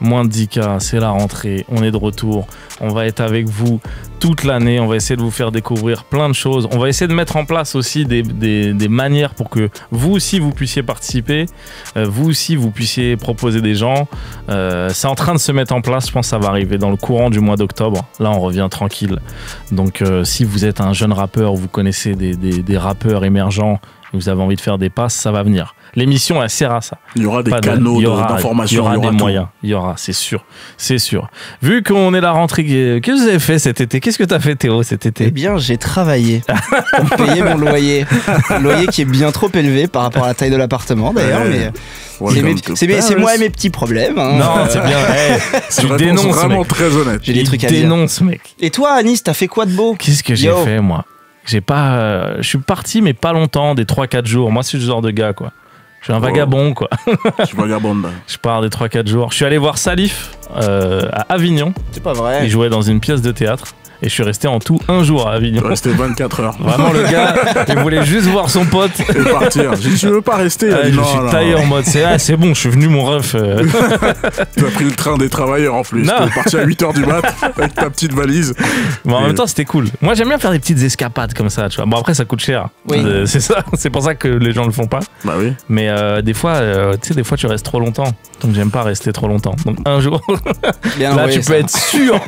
Moins de 10K, c'est la rentrée, on est de retour. On va être avec vous toute l'année, on va essayer de vous faire découvrir plein de choses. On va essayer de mettre en place aussi des manières pour que vous aussi vous puissiez participer, vous aussi vous puissiez proposer des gens. C'est en train de se mettre en place, je pense que ça va arriver dans le courant du mois d'octobre. Là on revient tranquille. Donc si vous êtes un jeune rappeur, vous connaissez des rappeurs émergents, vous avez envie de faire des passes, ça va venir. L'émission, elle sert à ça. Il y aura des canaux d'information. Il y aura des moyens. Il y aura, c'est sûr. C'est sûr. Vu qu'on est la rentrée, qu'est-ce que vous avez fait cet été? Qu'est-ce que tu as fait, Théo, cet été? Eh bien, j'ai travaillé pour payer mon loyer. Un loyer qui est bien trop élevé par rapport à la taille de l'appartement, d'ailleurs. Mais c'est moi et mes petits problèmes. Hein. Non, c'est bien. Tu dénonces, vraiment mec. Très honnête. J'ai des trucs à dire. Dénonce, mec. Et toi, Anis, t'as fait quoi de beau? Qu'est-ce que j'ai fait, moi? J'ai pas. Je suis parti, mais pas longtemps, des 3-4 jours. Moi, c'est ce genre de gars, quoi. Je suis un vagabond, quoi. Je suis vagabond. Je pars des 3-4 jours. Je suis allé voir Salif à Avignon. C'est pas vrai. Il jouait dans une pièce de théâtre. Et je suis resté en tout 1 jour à Avignon. Resté 24 heures. Vraiment, le gars, il voulait juste voir son pote. Et partir. J'ai dit, je veux pas rester. Je suis taillé en mode, c'est bon, je suis venu, mon ref. Tu as pris le train des travailleurs en plus. Tu es parti à 8h du mat avec ta petite valise. Bon, en même temps, c'était cool. Moi, j'aime bien faire des petites escapades comme ça, tu vois. Bon, après, ça coûte cher. Oui. C'est ça. C'est pour ça que les gens le font pas. Bah oui. Mais des fois, tu restes trop longtemps. Donc, j'aime pas rester trop longtemps. Donc, un jour, là, tu peux être sûr.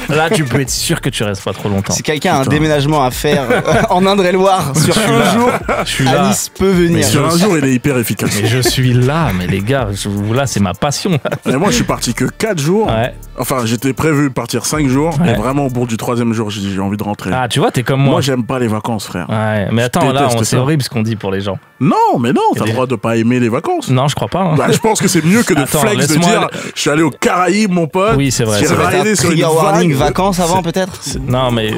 Là, tu peux être sûr que tu restes pas trop longtemps. Si quelqu'un a un déménagement à faire en Indre-et-Loire sur un jour, Anis peut venir. Mais sur un jour, il est hyper efficace. Mais je suis là, mais les gars, là, c'est ma passion. Et moi, je suis parti que 4 jours. Ouais. Enfin, j'étais prévu partir 5 jours. Ouais. Et vraiment, au bout du 3e jour, j'ai dit, j'ai envie de rentrer. Ah, tu vois, t'es comme moi. Moi, j'aime pas les vacances, frère. Ouais, mais attends, là, c'est horrible ce qu'on dit pour les gens. Non, mais non, t'as le droit de pas aimer les vacances. Non, je crois pas. Hein. Bah, je pense que c'est mieux que de flex de dire, je suis allé aux Caraïbes, mon pote. Oui, c'est vrai. Tu vas faire trigger warning vacances avant, peut-être. Non, mais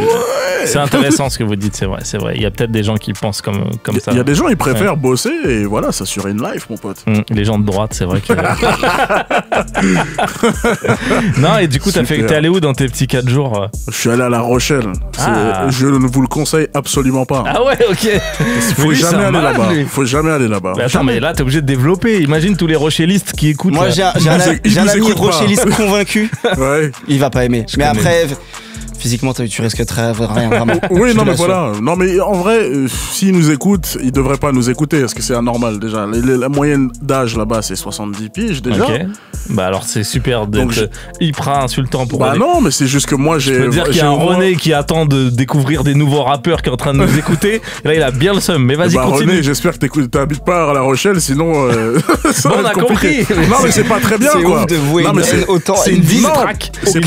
c'est intéressant ce que vous dites, c'est vrai, c'est vrai. Il y a peut-être des gens qui pensent comme ça. Il y a des gens, ils préfèrent bosser et voilà, s'assurer une life, mon pote. Les gens de droite, c'est vrai que. Non, et du coup, t'es allé où dans tes petits 4 jours? Je suis allé à La Rochelle. Je ne vous le conseille absolument pas. Ah ouais, ok. Faut jamais aller là-bas. Faut jamais aller là-bas. Mais attends, mais là, t'es obligé de développer. Imagine tous les rochellistes qui écoutent. Moi, j'ai un ami rocheliste convaincu. Ouais. Il va pas aimer. Mais après. Physiquement, tu risques rien, vraiment. Oui, non, mais voilà. Non, mais en vrai, s'ils nous écoutent, ils devraient pas nous écouter, parce que c'est anormal, déjà. La moyenne d'âge là-bas, c'est 70 piges, déjà. Ok. Bah alors, c'est super d'être hyper insultant pour Bah non, mais c'est juste que moi, j'ai... Je peux dire qu'il y a un René qui attend de découvrir des nouveaux rappeurs qui est en train de nous écouter. Et là, il a bien le seum. Mais vas-y, continue. René, j'espère que t'habites pas à La Rochelle, sinon... ça on a compris. Non, mais c'est pas très bien, quoi. C'est ouf de vouer autant. C'est une distraque. C'est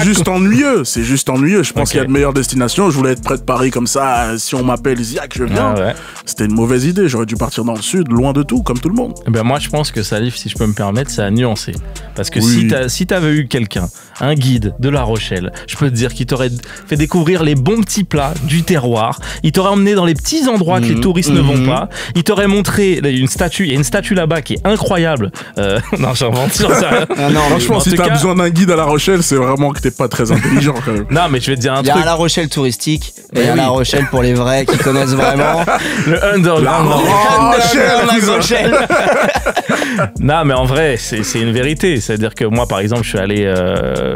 juste ennuyeux. C'est juste ennuyeux. Je pense qu'il y a de meilleures destinations. Je voulais être près de Paris comme ça. Si on m'appelle Ziak, je viens. Ah ouais. C'était une mauvaise idée. J'aurais dû partir dans le sud, loin de tout, comme tout le monde. Ben moi, je pense que Salif, si je peux me permettre, c'est à nuancer. Parce que si t'avais eu quelqu'un, un guide de La Rochelle, je peux te dire qu'il t'aurait fait découvrir les bons petits plats du terroir. Il t'aurait emmené dans les petits endroits que les touristes ne vont pas. Il t'aurait montré une statue. Il y a une statue là-bas qui est incroyable. Non, j'invente. Non, franchement, si t'as besoin d'un guide à La Rochelle, c'est vraiment que t'es pas très intelligent quand même. Non, mais je vais te dire un truc. Il y a La Rochelle touristique et il y a La Rochelle pour les vrais qui connaissent vraiment. Le underground. La Rochelle. Non, mais en vrai, c'est une vérité. C'est-à-dire que moi, par exemple, je suis allé,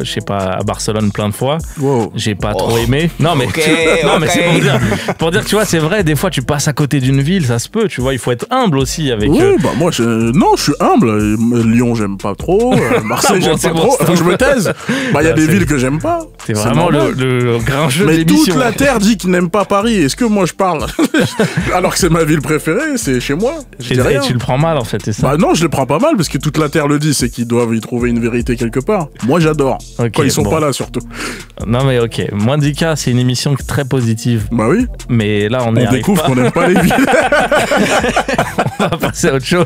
je sais pas, à Barcelone plein de fois. Wow. J'ai pas trop aimé. Non, mais, mais c'est pour dire, tu vois, c'est vrai, des fois, tu passes à côté d'une ville, ça se peut, tu vois, il faut être humble aussi avec. Oui, bah moi, je suis humble. Lyon, j'aime pas trop. Marseille, j'aime pas trop. Faut que je me taise. Bah, il y a des villes que j'aime pas. C'est vraiment le grincheux de l'émission. Mais toute la hein. terre dit qu'il n'aime pas Paris. Est-ce que moi je parle alors que c'est ma ville préférée, c'est chez moi. Et tu le prends mal en fait, c'est ça? Bah non, je le prends pas mal parce que toute la terre le dit, c'est qu'ils doivent y trouver une vérité quelque part. Moi j'adore. Okay, quand ils sont pas là surtout. Non mais ok, Moins de 10K, c'est une émission très positive. Bah oui. Mais là on découvre qu'on n'aime pas les villes. On va passer à autre chose.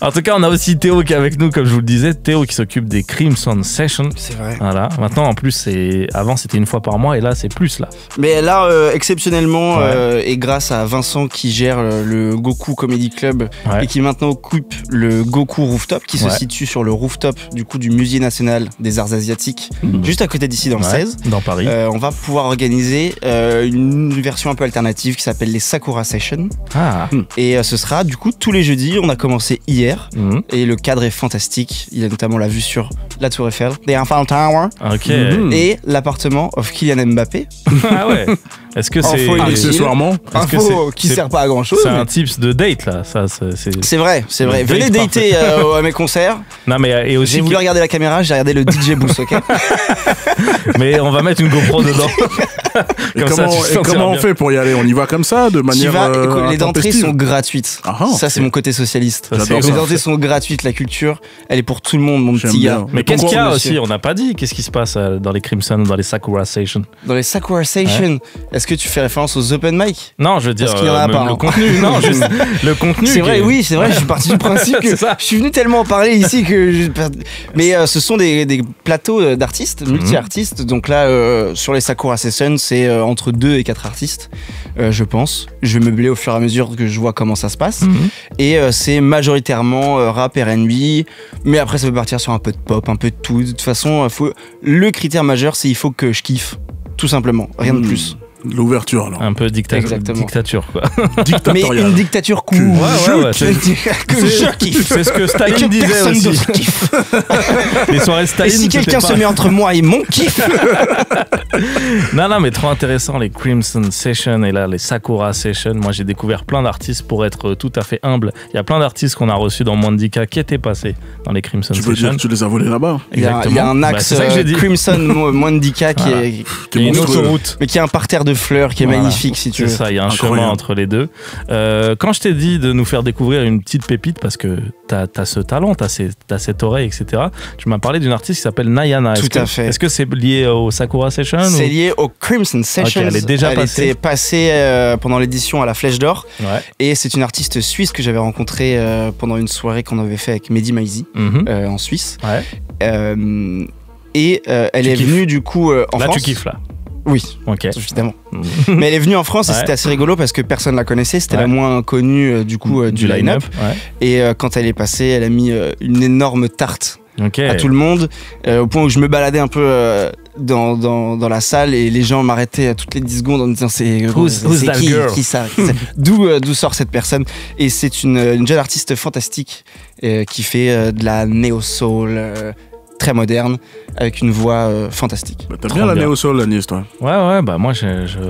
En tout cas, on a aussi Théo qui est avec nous, comme je vous le disais. Théo qui s'occupe des Crimson Sessions. C'est vrai. Voilà. Maintenant, en plus, avant c'était c'était une fois par mois et là c'est plus là. Mais là exceptionnellement et grâce à Vincent qui gère le Goku Comedy Club et qui maintenant occupe le Goku Rooftop qui se situe sur le rooftop du coup du Musée National des Arts Asiatiques juste à côté d'ici dans le 16 dans Paris. On va pouvoir organiser une version un peu alternative qui s'appelle les Sakura Sessions et ce sera du coup tous les jeudis. On a commencé hier et le cadre est fantastique. Il y a notamment la vue sur la Tour Eiffel, The Eiffel Tower et l'appartement of Kylian Mbappé. Ah ouais. Est-ce que c'est accessoirement info qui sert pas à grand chose? C'est un tips de date là, ça c'est vrai. Venez dater à mes concerts. Non mais et aussi j'ai voulu regarder la caméra, j'ai regardé le DJ boost, ok. Mais on va mettre une GoPro dedans. Comment on fait pour y aller? On y va comme ça, de manière les entrées sont gratuites. Ça c'est mon côté socialiste. Les entrées sont gratuites, la culture, elle est pour tout le monde, mon petit gars. Mais qu'est-ce qu'il y a aussi? On n'a pas dit. Qu'est-ce qui se passe dans les Crimson, dans les Sakura Sessions? Dans les Sakura Sessions, est-ce que tu fais référence aux open mic? Non, je veux dire le contenu. Non, juste le contenu. C'est vrai, oui, c'est vrai. Je suis parti du principe que je suis venu tellement en parler ici que. Mais ce sont des plateaux d'artistes, multi-artistes. Donc là, sur les Sakura Sessions, c'est entre 2 et 4 artistes, je pense. Je vais meubler au fur et à mesure que je vois comment ça se passe. Et c'est majoritairement rap, R&B, mais après ça peut partir sur un peu de pop, un peu de tout. De toute façon, le critère majeur, c'est il faut que je kiffe, tout simplement, rien de plus. L'ouverture alors. Un peu dictature quoi. Mais une dictature cool. Que je kiffe. C'est ce que Staline disait aussi. Les soirées Staline. Et si quelqu'un se met entre moi et mon kiff. Non mais trop intéressant les Crimson Sessions et là les Sakura Sessions. Moi j'ai découvert plein d'artistes pour être tout à fait humble. Il y a plein d'artistes qu'on a reçus dans Mwandika qui étaient passés dans les Crimson Sessions. Tu veux dire que tu les as volés là-bas? Il y a un axe Crimson Mwandika qui est une autoroute, mais qui a un parterre de fleurs qui est magnifique si tu veux. C'est ça, il y a un chemin entre les deux. Quand je t'ai dit de nous faire découvrir une petite pépite parce que t'as ce talent, t'as cette oreille, etc. Tu m'as parlé d'une artiste qui s'appelle Nayana. Tout à fait. Est-ce que c'est lié au Sakura Session? C'est lié au Crimson Sessions. Elle est déjà passée. Elle était passée pendant l'édition à la Flèche d'Or. Et c'est une artiste suisse que j'avais rencontrée pendant une soirée qu'on avait fait avec Mehdi Maizi en Suisse. Et elle est venue du coup en France. Là tu kiffes là. Oui, évidemment. Mais elle est venue en France et c'était assez rigolo parce que personne la connaissait. C'était la moins connue du coup du line-up. Et quand elle est passée, elle a mis une énorme tarte à tout le monde, au point où je me baladais un peu dans la salle et les gens m'arrêtaient toutes les 10 secondes en me disant c'est qui ça d'où sort cette personne. Et c'est une jeune artiste fantastique qui fait de la néo-soul très moderne, avec une voix fantastique. T'as bien la néo-soul, Anis, toi? Ouais, bah moi,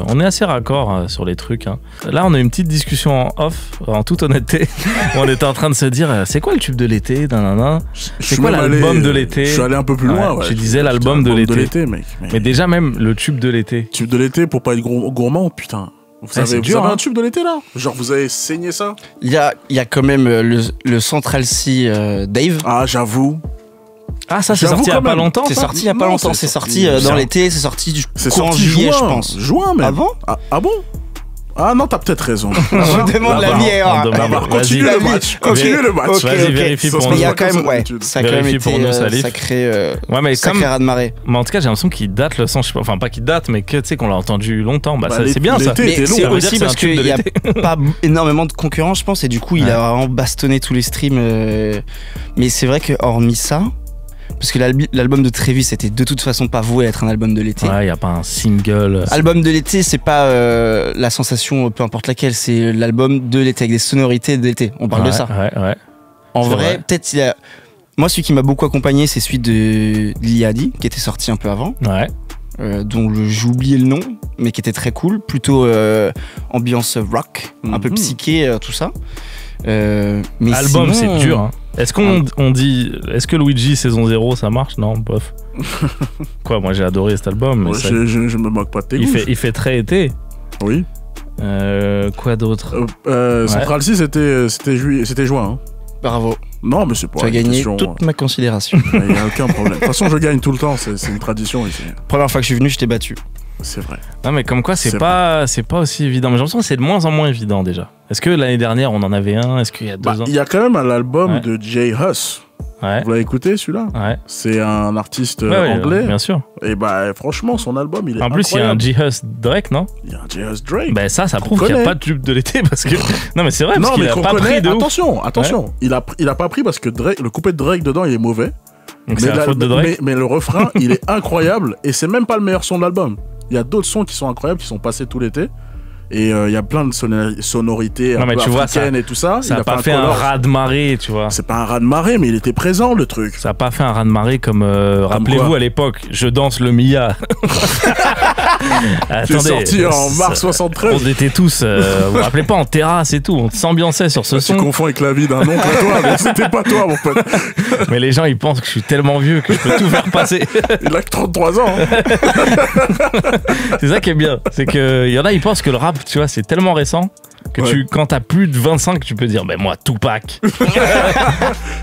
on est assez raccord sur les trucs. Hein. Là, on a une petite discussion en off, en toute honnêteté. On était en train de se dire, c'est quoi le tube de l'été? C'est quoi l'album de l'été? Je suis allé un peu plus loin. Je disais l'album de l'été. Mais déjà, même le tube de l'été. Tube de l'été, pour pas être gourmand, putain. Vous avez un tube de l'été là? Genre vous avez saigné ça? Il y a quand même le Central C Dave. Ah, j'avoue. Ah, ça c'est sorti il y a pas longtemps? C'est sorti il y a pas longtemps, c'est sorti dans l'été, c'est sorti courant juillet, je pense. Juin même. Ah bon? Ah bon? Ah non, t'as peut-être raison. Je demande la vie. Continue le match. Vas-y, vérifie pour nous. Mais il y a quand même, ça a quand même été sacré raz-de-marée. Mais en tout cas, j'ai l'impression qu'il date le son, enfin pas qu'il date, mais que tu sais qu'on l'a entendu longtemps. Bah c'est bien ça. Mais c'est aussi parce qu'il y a pas énormément de concurrence, je pense, et du coup, il a vraiment bastonné tous les streams. Mais c'est vrai que hormis ça. Parce que l'album de Travis était de toute façon pas voué à être un album de l'été. Ouais, il n'y a pas un single. Album de l'été, c'est pas la sensation, peu importe laquelle, c'est l'album de l'été, avec des sonorités de l'été. On parle de ça. Ouais. En vrai, peut-être il y a. Moi, celui qui m'a beaucoup accompagné, c'est celui de Liadi, qui était sorti un peu avant. Ouais. Dont j'ai oublié le nom, mais qui était très cool. Plutôt ambiance rock, un peu psyché, tout ça. Mais album, sinon, c'est dur, hein. Est-ce qu'on dit, est-ce que Luigi saison 0 ça marche? Non, bof. Quoi, moi j'ai adoré cet album. Mais je me moque pas de tes goûts. Il fait très été. Oui. Quoi d'autre? Central C c'était juin. Hein. Bravo. Non, mais c'est pas. Tu as gagné toute ma considération. Il n'y a aucun problème. De toute façon, je gagne tout le temps, c'est une tradition ici. Première fois que je suis venu, je t'ai battu. C'est vrai. Non, mais comme quoi, c'est pas aussi évident. Mais j'ai l'impression que c'est de moins en moins évident déjà. Est-ce que l'année dernière, on en avait un? Est-ce qu'il y a 2 ans? Il y a quand même un album de Jay Huss Vous l'avez écouté celui-là? C'est un artiste anglais. Bien sûr. Et bah franchement, son album, il est incroyable. En plus, il y a un J-Hus Drake, non? Il y a un J-Hus Drake. Bah ça prouve qu'il n'y a pas de tube de l'été parce que... Non mais c'est vrai, parce qu'il a pas pris de Attention, il a pas pris parce que Drake, le couplet de Drake dedans, il est mauvais. Donc c'est la faute de Drake. Mais le refrain, il est incroyable et c'est même pas le meilleur son de l'album. Il y a d'autres sons qui sont incroyables, qui sont passés tout l'été. Et il y a plein de sonorités un peu africaines et tout ça. Ça n'a pas fait un raz-de-marée, tu vois. C'est pas un raz-de-marée, mais il était présent, le truc. Ça n'a pas fait un raz-de-marée comme... rappelez-vous, à l'époque, Je danse le Mia. Attendez, c'est sorti en mars 73. On était tous, vous vous rappelez pas, en terrasse et tout. On s'ambiançait sur ce son. Tu confonds avec la vie d'un oncle à toi, mais c'était pas toi, mon pote. Mais les gens, ils pensent que je suis tellement vieux que je peux tout faire passer. Il a que 33 ans. C'est ça qui est bien. C'est qu'il y en a, ils pensent que le rap, tu vois, c'est tellement récent que quand t'as plus de 25, tu peux dire, ben moi, Tupac.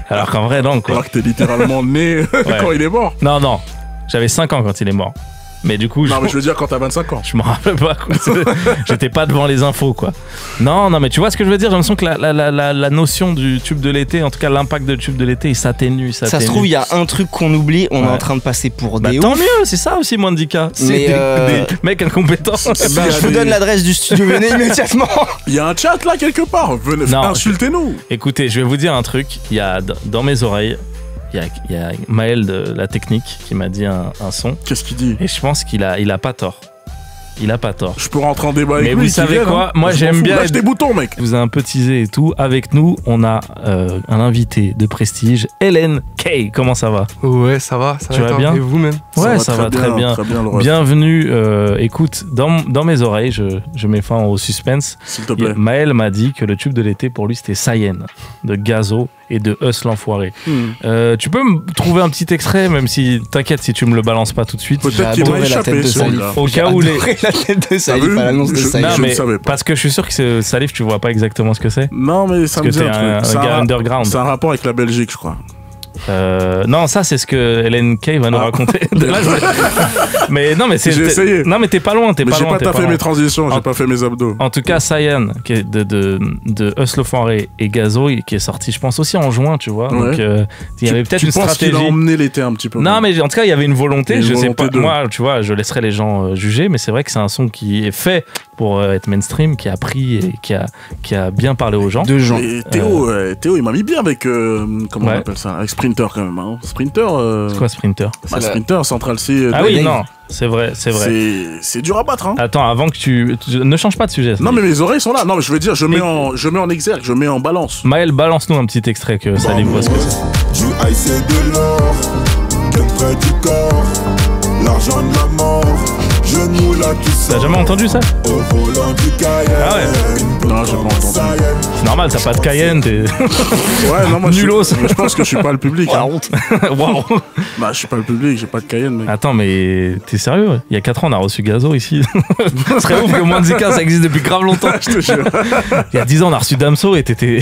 Alors qu'en vrai, non, quoi. Alors que t'es littéralement né quand il est mort. Non, j'avais 5 ans quand il est mort. Mais du coup, mais je veux dire quand t'as 25 ans. Je me rappelle pas, quoi. J'étais pas devant les infos, quoi. Non, mais tu vois ce que je veux dire? J'ai l'impression que la notion du tube de l'été, en tout cas l'impact de tube de l'été, il s'atténue. Ça se trouve, il y a un truc qu'on oublie, on est en train de passer pour des tant mieux, c'est ça aussi, Mwandika. C'est des mecs incompétents. Je vous donne l'adresse du studio, venez immédiatement. Il y a un chat là quelque part, venez, insultez-nous. Écoutez, je vais vous dire un truc, il y a dans mes oreilles, il y a Maël de la technique qui m'a dit un son. Qu'est-ce qu'il dit? Et je pense qu'il a pas tort. Il a pas tort. Je peux rentrer en débat avec lui. Mais vous savez quoi? Moi, j'aime bien. Lâche des boutons, mec. Je vous ai un peu teasé et tout. Avec nous, on a un invité de prestige, Ellen Kay. Comment ça va? Ouais, ça va. Tu vas bien? Et vous-même? Ouais, ça va très bien. Bienvenue. Écoute, dans mes oreilles, je mets fin au suspense. S'il te plaît. Maël m'a dit que le tube de l'été pour lui, c'était Sayen de Gazo et de Us l'Enfoiré. Tu peux me trouver un petit extrait, même si t'inquiète si tu me le balances pas tout de suite. Peut-être qu'il m'a échappé celui-là. Au cas où la tête de Salif à l'annonce de Salif. Non, mais parce que je suis sûr que Salif, tu vois pas exactement ce que c'est. Non, mais ça me dit un truc. C'est un gars underground. C'est un rapport avec la Belgique, je crois. Non, ça c'est ce que Ellen Kay va nous raconter. Mais non, mais c'est. J'ai essayé. Non, mais t'es pas loin, J'ai pas taffé mes transitions, j'ai pas fait mes abdos. En tout cas, Sayan, qui est de Us l'Enfoiré et Gazo, qui est sorti, je pense aussi en juin, tu vois. Donc il y avait peut-être une stratégie. Tu penses qu'il a emmené l'été un petit peu. Non, mais en tout cas, il y avait une volonté. Je sais pas. Moi, tu vois, je laisserai les gens juger, mais c'est vrai que c'est un son qui est fait pour être mainstream, qui a pris et qui a bien parlé aux gens. Et Théo, il m'a mis bien avec comment on appelle ça, avec Sprinter quand même. Hein. Sprinter. C'est quoi Sprinter? Sprinter, Central C. Ah oui, non. C'est vrai. C'est dur à battre. Hein. Attends, avant que tu ne change pas de sujet. Non, mais mes oreilles sont là. Non, mais je veux dire, je mets en exergue, je mets en balance. Maël, balance-nous un petit extrait que ça les voit ce que c'est. Du high, c'est de l'or, près du corps, l'argent de la mort. T'as jamais entendu ça? Ah ouais? Non, j'ai pas entendu. C'est normal, t'as pas de Cayenne, t'es. Ouais, non, moi nulos. Je pense que je suis pas le public. La honte. Waouh. Bah, je suis pas le public, j'ai pas de Cayenne, mec. Attends, mais t'es sérieux? Il y a 4 ans, on a reçu Gazo ici. Ce serait ouf que Mwandika, ça existe depuis grave longtemps. Je te jure. Il y a 10 ans, on a reçu Damso et t'étais.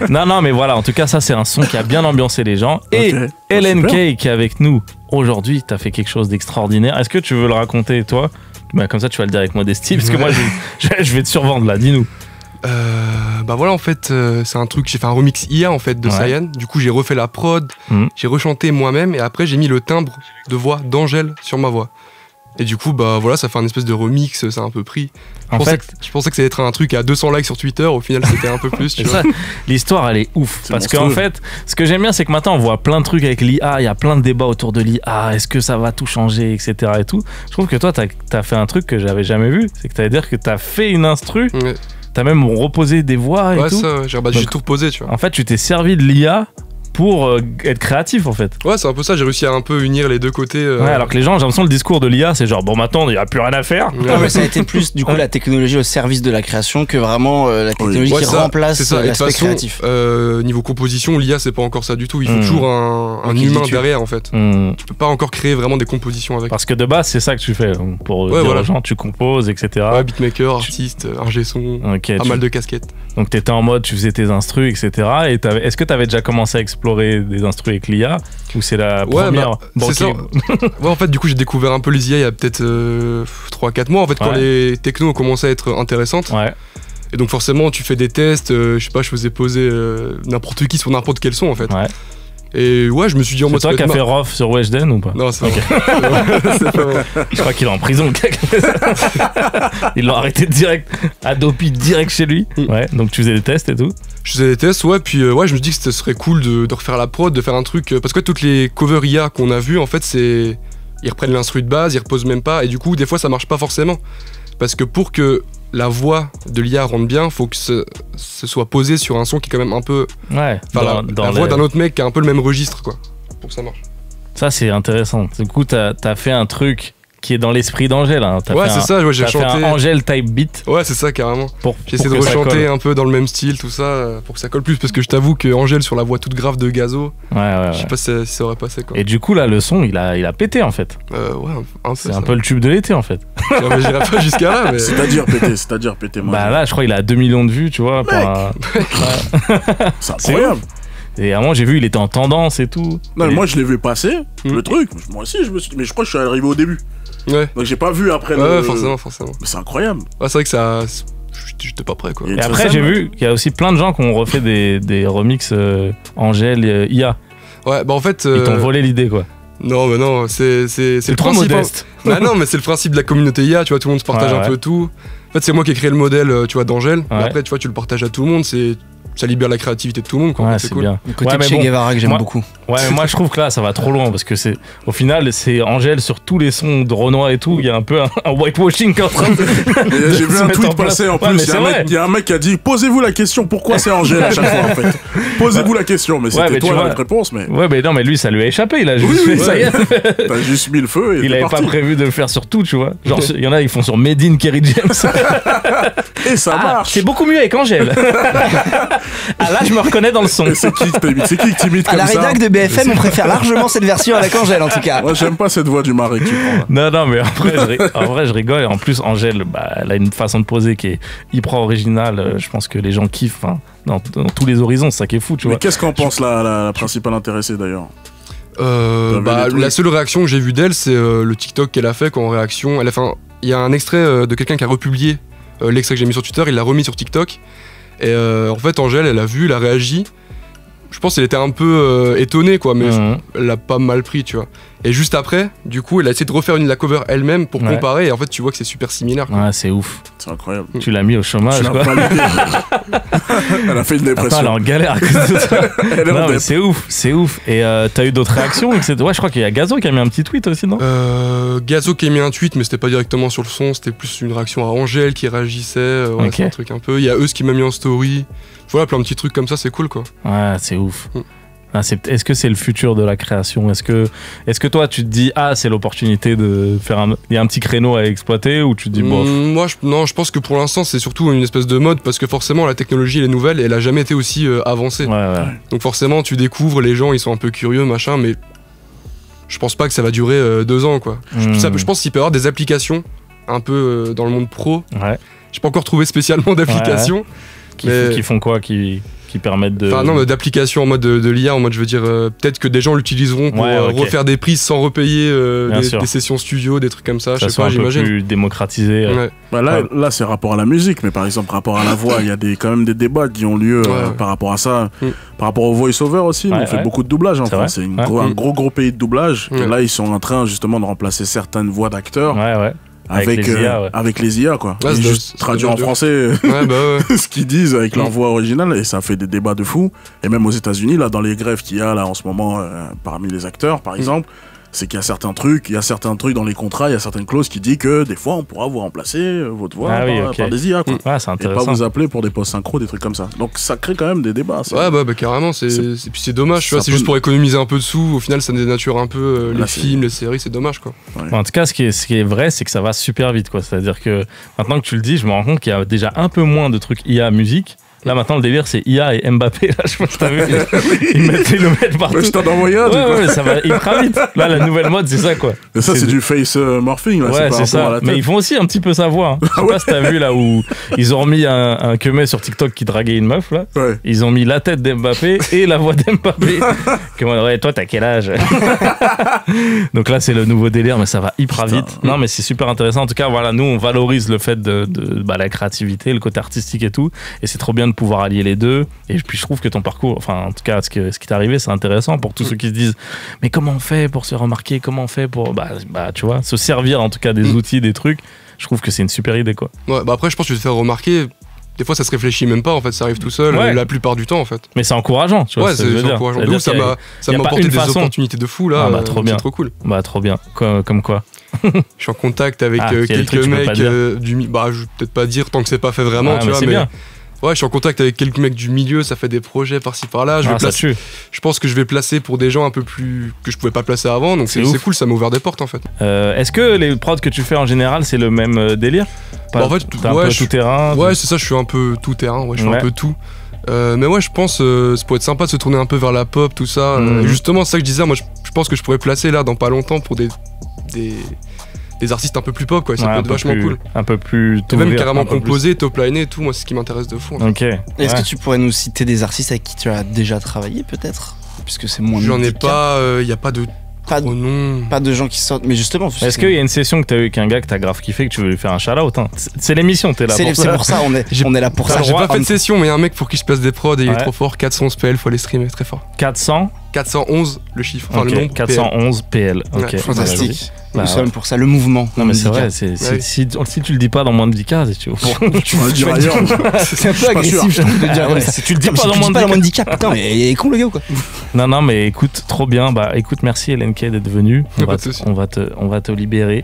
Non, mais voilà, en tout cas, ça, c'est un son qui a bien ambiancé les gens. Et Ellen Kay qui est avec nous. Aujourd'hui, t'as fait quelque chose d'extraordinaire. Est-ce que tu veux le raconter, toi? Bah, comme ça, tu vas le dire avec modestie, parce que moi, je vais te survendre là. Dis-nous. Bah voilà, en fait, c'est un truc. J'ai fait un remix IA en fait de Sayan. Du coup, j'ai refait la prod, j'ai rechanté moi-même, et après, j'ai mis le timbre de voix d'Angèle sur ma voix. Et du coup, bah voilà, ça fait un espèce de remix, ça a un peu pris. Je pensais que ça allait être un truc à 200 likes sur Twitter, au final c'était un peu plus, tu vois. L'histoire, elle est ouf. Parce qu'en fait, ce que j'aime bien, c'est que maintenant on voit plein de trucs avec l'IA, il y a plein de débats autour de l'IA, est-ce que ça va tout changer, etc. et tout. Je trouve que toi, t'as fait un truc que j'avais jamais vu, c'est que t'allais dire que t'as fait une instru, t'as même reposé des voix et tout. Ouais, ça, j'ai tout reposé, tu vois. En fait, tu t'es servi de l'IA pour être créatif en fait. Ouais, c'est un peu ça, j'ai réussi à un peu unir les deux côtés. Ouais, alors que les gens, j'ai l'impression le discours de l'IA, c'est genre bon, maintenant il n'y a plus rien à faire. Non, mais ça a été plus du coup la technologie au service de la création que vraiment la technologie qui remplace l'aspect créatif. Niveau composition, l'IA c'est pas encore ça du tout, il faut toujours un humain derrière en fait. Tu peux pas encore créer vraiment des compositions avec. Parce que de base, c'est ça que tu fais pour dire aux gens, tu composes, etc. Ouais, beatmaker, artiste, ingé son, pas mal de casquettes. Donc t'étais en mode, tu faisais tes instrus, etc. Et est-ce que t'avais déjà commencé à explorer des instrus avec l'IA ou c'est la première? C'est ça. Ouais, en fait, du coup, j'ai découvert un peu les IA il y a peut-être 3-4 mois, en fait, quand les technos ont commencé à être intéressantes. Ouais. Et donc, forcément, tu fais des tests, je sais pas, je faisais poser n'importe qui sur n'importe quel son, en fait. Ouais. Et ouais, je me suis dit en mode. C'est toi qui as fait Rof sur Weshden ou pas? Non, c'est okay. C'est pas vrai. Je crois qu'il est en prison. Ils l'ont arrêté direct. Adopi direct chez lui. Ouais, donc tu faisais des tests et tout? Je faisais des tests, ouais, puis ouais, je me dis que ce serait cool de refaire la prod, de faire un truc. Parce que toutes les covers IA qu'on a vues, en fait, c'est. Ils reprennent l'instru de base, ils reposent même pas, et du coup, des fois, ça marche pas forcément. Parce que pour que la voix de l'IA rentre bien, faut que ce soit posé sur un son qui est quand même un peu. Ouais. La voix d'un autre mec qui a un peu le même registre, quoi, pour que ça marche. Ça, c'est intéressant. Du coup, t'as fait un truc qui est dans l'esprit d'Angèle. Hein. Ouais, c'est ça, ouais, j'ai chanté. Fait un Angèle type beat. Ouais, c'est ça, carrément. J'ai essayé de rechanter un peu dans le même style, tout ça, pour que ça colle plus. Parce que je t'avoue que Angèle, sur la voix toute grave de Gazo, je sais pas si ça aurait passé, quoi. Et du coup, là, le son, il a pété, en fait. Ouais, un peu. C'est un peu le tube de l'été, en fait. J'irai pas jusqu'à là, mais. C'est-à-dire pété, moi. Bah là, je crois qu'il a 2 millions de vues, tu vois. C'est incroyable. Et à un moment, j'ai vu, il était en tendance et tout. Non, moi, je l'ai vu passer, le truc. Moi aussi, mais je crois que je suis arrivé au début. Ouais. Donc j'ai pas vu après Ouais, forcément. Mais c'est incroyable. Ouais, c'est vrai que ça. J'étais pas prêt, quoi. Et après, j'ai vu qu'il y a aussi plein de gens qui ont refait des remixes Angèle IA. Ouais, bah en fait. Ils t'ont volé l'idée, quoi. Non, mais non, c'est le trop principe. Modeste. Bah non, mais c'est le principe de la communauté IA, tu vois, tout le monde se partage un peu tout. En fait, c'est moi qui ai créé le modèle, tu vois, d'Angèle. Mais après, tu vois, tu le partages à tout le monde, ça libère la créativité de tout le monde, quoi. Ouais, c'est c'est cool. bien. Le côté de Che Guevara que j'aime beaucoup. Ouais, mais moi je trouve que là ça va trop loin parce que au final c'est Angèle sur tous les sons de Renoir et tout, il y a un peu un whitewashing qui est en train de j'ai vu un tweet passer en plus, il y a un mec qui a dit posez-vous la question pourquoi c'est Angèle à chaque fois en fait. Posez-vous la question, mais c'était toi la réponse. Mais... Ouais, mais non, mais lui ça lui a échappé, il a juste fait ça. T'as juste mis le feu et il avait pas prévu de le faire sur tout, tu vois. Genre il y en a ils font sur Medine, Kerry James. Et ça marche. C'est beaucoup mieux avec Angèle. Ah là je me reconnais dans le son. C'est qui que t'imites comme ça? À la rédac de BFM, on préfère largement cette version avec Angèle en tout cas. Moi j'aime pas cette voix du Marais qui prend. Non, mais en vrai je rigole. Et en plus Angèle, elle a une façon de poser qui est hyper originale. Je pense que les gens kiffent dans tous les horizons, c'est ça qui est fou, tu vois. Mais qu'est-ce qu'en pense la principale intéressée d'ailleurs? La seule réaction que j'ai vue d'elle, c'est le TikTok qu'elle a fait quand en réaction. Il y a un extrait de quelqu'un qui a republié l'extrait que j'ai mis sur Twitter, il l'a remis sur TikTok. Et en fait, Angèle, elle a vu, elle a réagi. Je pense qu'elle était un peu étonnée, quoi, mais elle l'a pas mal pris, tu vois. Et juste après, du coup, elle a essayé de refaire la cover elle-même pour comparer, et en fait, tu vois que c'est super similaire, quoi. Ouais, c'est ouf. C'est incroyable. Tu l'as mis au chômage, quoi. Elle a fait une dépression. Elle est en galère à cause de ça. Non, mais c'est ouf. Et t'as eu d'autres réactions? Ouais, je crois qu'il y a Gazo qui a mis un petit tweet aussi, non? Gazo qui a mis un tweet, mais c'était pas directement sur le son, c'était plus une réaction à Angèle qui réagissait. C'est un truc un peu. Il y a Eus qui m'a mis en story. Voilà, plein de petits trucs comme ça, c'est cool, quoi. Ouais, c'est ouf. Est-ce que c'est le futur de la création? Est-ce que toi tu te dis c'est l'opportunité de faire il y a un petit créneau à exploiter, ou tu te dis bof? Moi je pense que pour l'instant c'est surtout une espèce de mode, parce que forcément la technologie elle est nouvelle et elle a jamais été aussi avancée. Ouais. Donc forcément tu découvres, les gens ils sont un peu curieux machin, mais je pense pas que ça va durer 2 ans, quoi. Je pense qu'il peut y avoir des applications un peu dans le monde pro. Ouais. J'ai pas encore trouvé spécialement d'applications. Qui font quoi, qui permettent de... Enfin non, d'applications en mode de l'IA, en mode je veux dire, peut-être que des gens l'utiliseront pour refaire des prises sans repayer des sessions studio, des trucs comme ça, je sais pas, j'imagine. Un peu plus démocratisé. Ouais. Bah là c'est rapport à la musique, mais par exemple rapport à la voix, il y a quand même des débats qui ont lieu par rapport à ça. Par rapport au voice-over aussi, on fait beaucoup de doublage en France. C'est un gros pays de doublage. Et là ils sont en train justement de remplacer certaines voix d'acteurs. Avec les IA, quoi. Ouais, juste traduire en français ce qu'ils disent avec leur voix originale, et ça fait des débats de fou. Et même aux États-Unis, là, dans les grèves qu'il y a là en ce moment parmi les acteurs, par exemple, c'est qu'il y a certains trucs dans les contrats, il y a certaines clauses qui disent que des fois on pourra vous remplacer votre voix par des IA, quoi. Ouais, c'est intéressant. Et pas vous appeler pour des postes synchro, des trucs comme ça. Donc ça crée quand même des débats. Carrément, puis c'est dommage, tu vois, c'est juste pour économiser un peu de sous. Au final, ça dénature un peu les films, les séries, c'est dommage, quoi. Ouais. En tout cas, ce qui est vrai, c'est que ça va super vite, quoi. C'est-à-dire que maintenant que tu le dis, je me rends compte qu'il y a déjà un peu moins de trucs IA musique. Là maintenant le délire c'est IA et Mbappé, là je sais pas si t'as vu, ils le mettent partout. Je t'en envoie un, ouais, ça va hyper vite. Là la nouvelle mode c'est ça, quoi. Et ça c'est du face morphing là, ouais, c'est ça. Mais ils font aussi un petit peu sa voix. Je sais pas si t'as vu là où ils ont remis un keumé sur TikTok qui draguait une meuf là. Ouais. Ils ont mis la tête d'Mbappé et la voix d'Mbappé. Ouais, toi t'as quel âge? Donc là c'est le nouveau délire, mais ça va hyper vite. Non mais c'est super intéressant. En tout cas voilà, nous on valorise le fait de la créativité, le côté artistique et tout, et c'est trop bien de pouvoir allier les deux. Et puis je trouve que ton parcours, enfin en tout cas ce qui t'est arrivé, c'est intéressant pour tous ceux qui se disent mais comment on fait pour se remarquer, comment on fait pour tu vois, se servir en tout cas des outils, des trucs. Je trouve que c'est une super idée quoi. Ouais, après je pense que tu te faire remarquer. Des fois, ça se réfléchit même pas, en fait, ça arrive tout seul, la plupart du temps, en fait. Mais c'est encourageant, tu vois. Ouais, c'est encourageant. D'où ça m'a apporté des opportunités de fou, là. Trop bien. C'est trop cool. Trop bien. Comme quoi? Je suis en contact avec quelques mecs je vais peut-être pas dire tant que c'est pas fait vraiment, tu vois, mais. Bien. Ouais, je suis en contact avec quelques mecs du milieu, ça fait des projets par-ci par-là. Je pense que je vais placer pour des gens un peu plus que je pouvais pas placer avant, donc c'est cool, ça m'a ouvert des portes en fait. Est-ce que les prods que tu fais en général, c'est le même délire? En fait, t'es un peu tout terrain. Ouais, c'est ça, je suis un peu tout terrain, je fais un peu tout. Mais ouais, je pense ça pourrait être sympa de se tourner un peu vers la pop, tout ça. Justement, c'est ça que je disais, moi je pense que je pourrais placer là dans pas longtemps pour des artistes un peu plus pop, quoi. Ça peut être vachement cool. Un peu plus même carrément composé, top-liné et tout, moi c'est ce qui m'intéresse de fou. Ok. Est-ce que tu pourrais nous citer des artistes avec qui tu as déjà travaillé peut-être? Puisque c'est moins. J'en ai pas, y a pas de. Pas de gens qui sortent, mais justement. Est-ce qu'il y a une session que t'as eu qu'un gars que t'as grave kiffé, que tu veux lui faire un shout-out hein? C'est l'émission, t'es là. C'est pour ça, on est là pour ça. J'ai pas fait de session, mais y a un mec pour qui je place des prods et il est trop fort. 411 PL, faut aller streamer, très fort. 411 le chiffre, enfin le nombre. 411 PL. Ok, fantastique. Nous sommes pour ça, le mouvement. Non, mais c'est vrai, si tu le dis pas dans moins de 10 cas, tu vas le dire ailleurs. C'est un peu agressif, je trouve, de dire. Si tu le dis pas dans moins de 10 cas, putain, mais il est con le gars ou quoi? Non, mais écoute, trop bien. Écoute, merci LNK d'être venu. On va te libérer.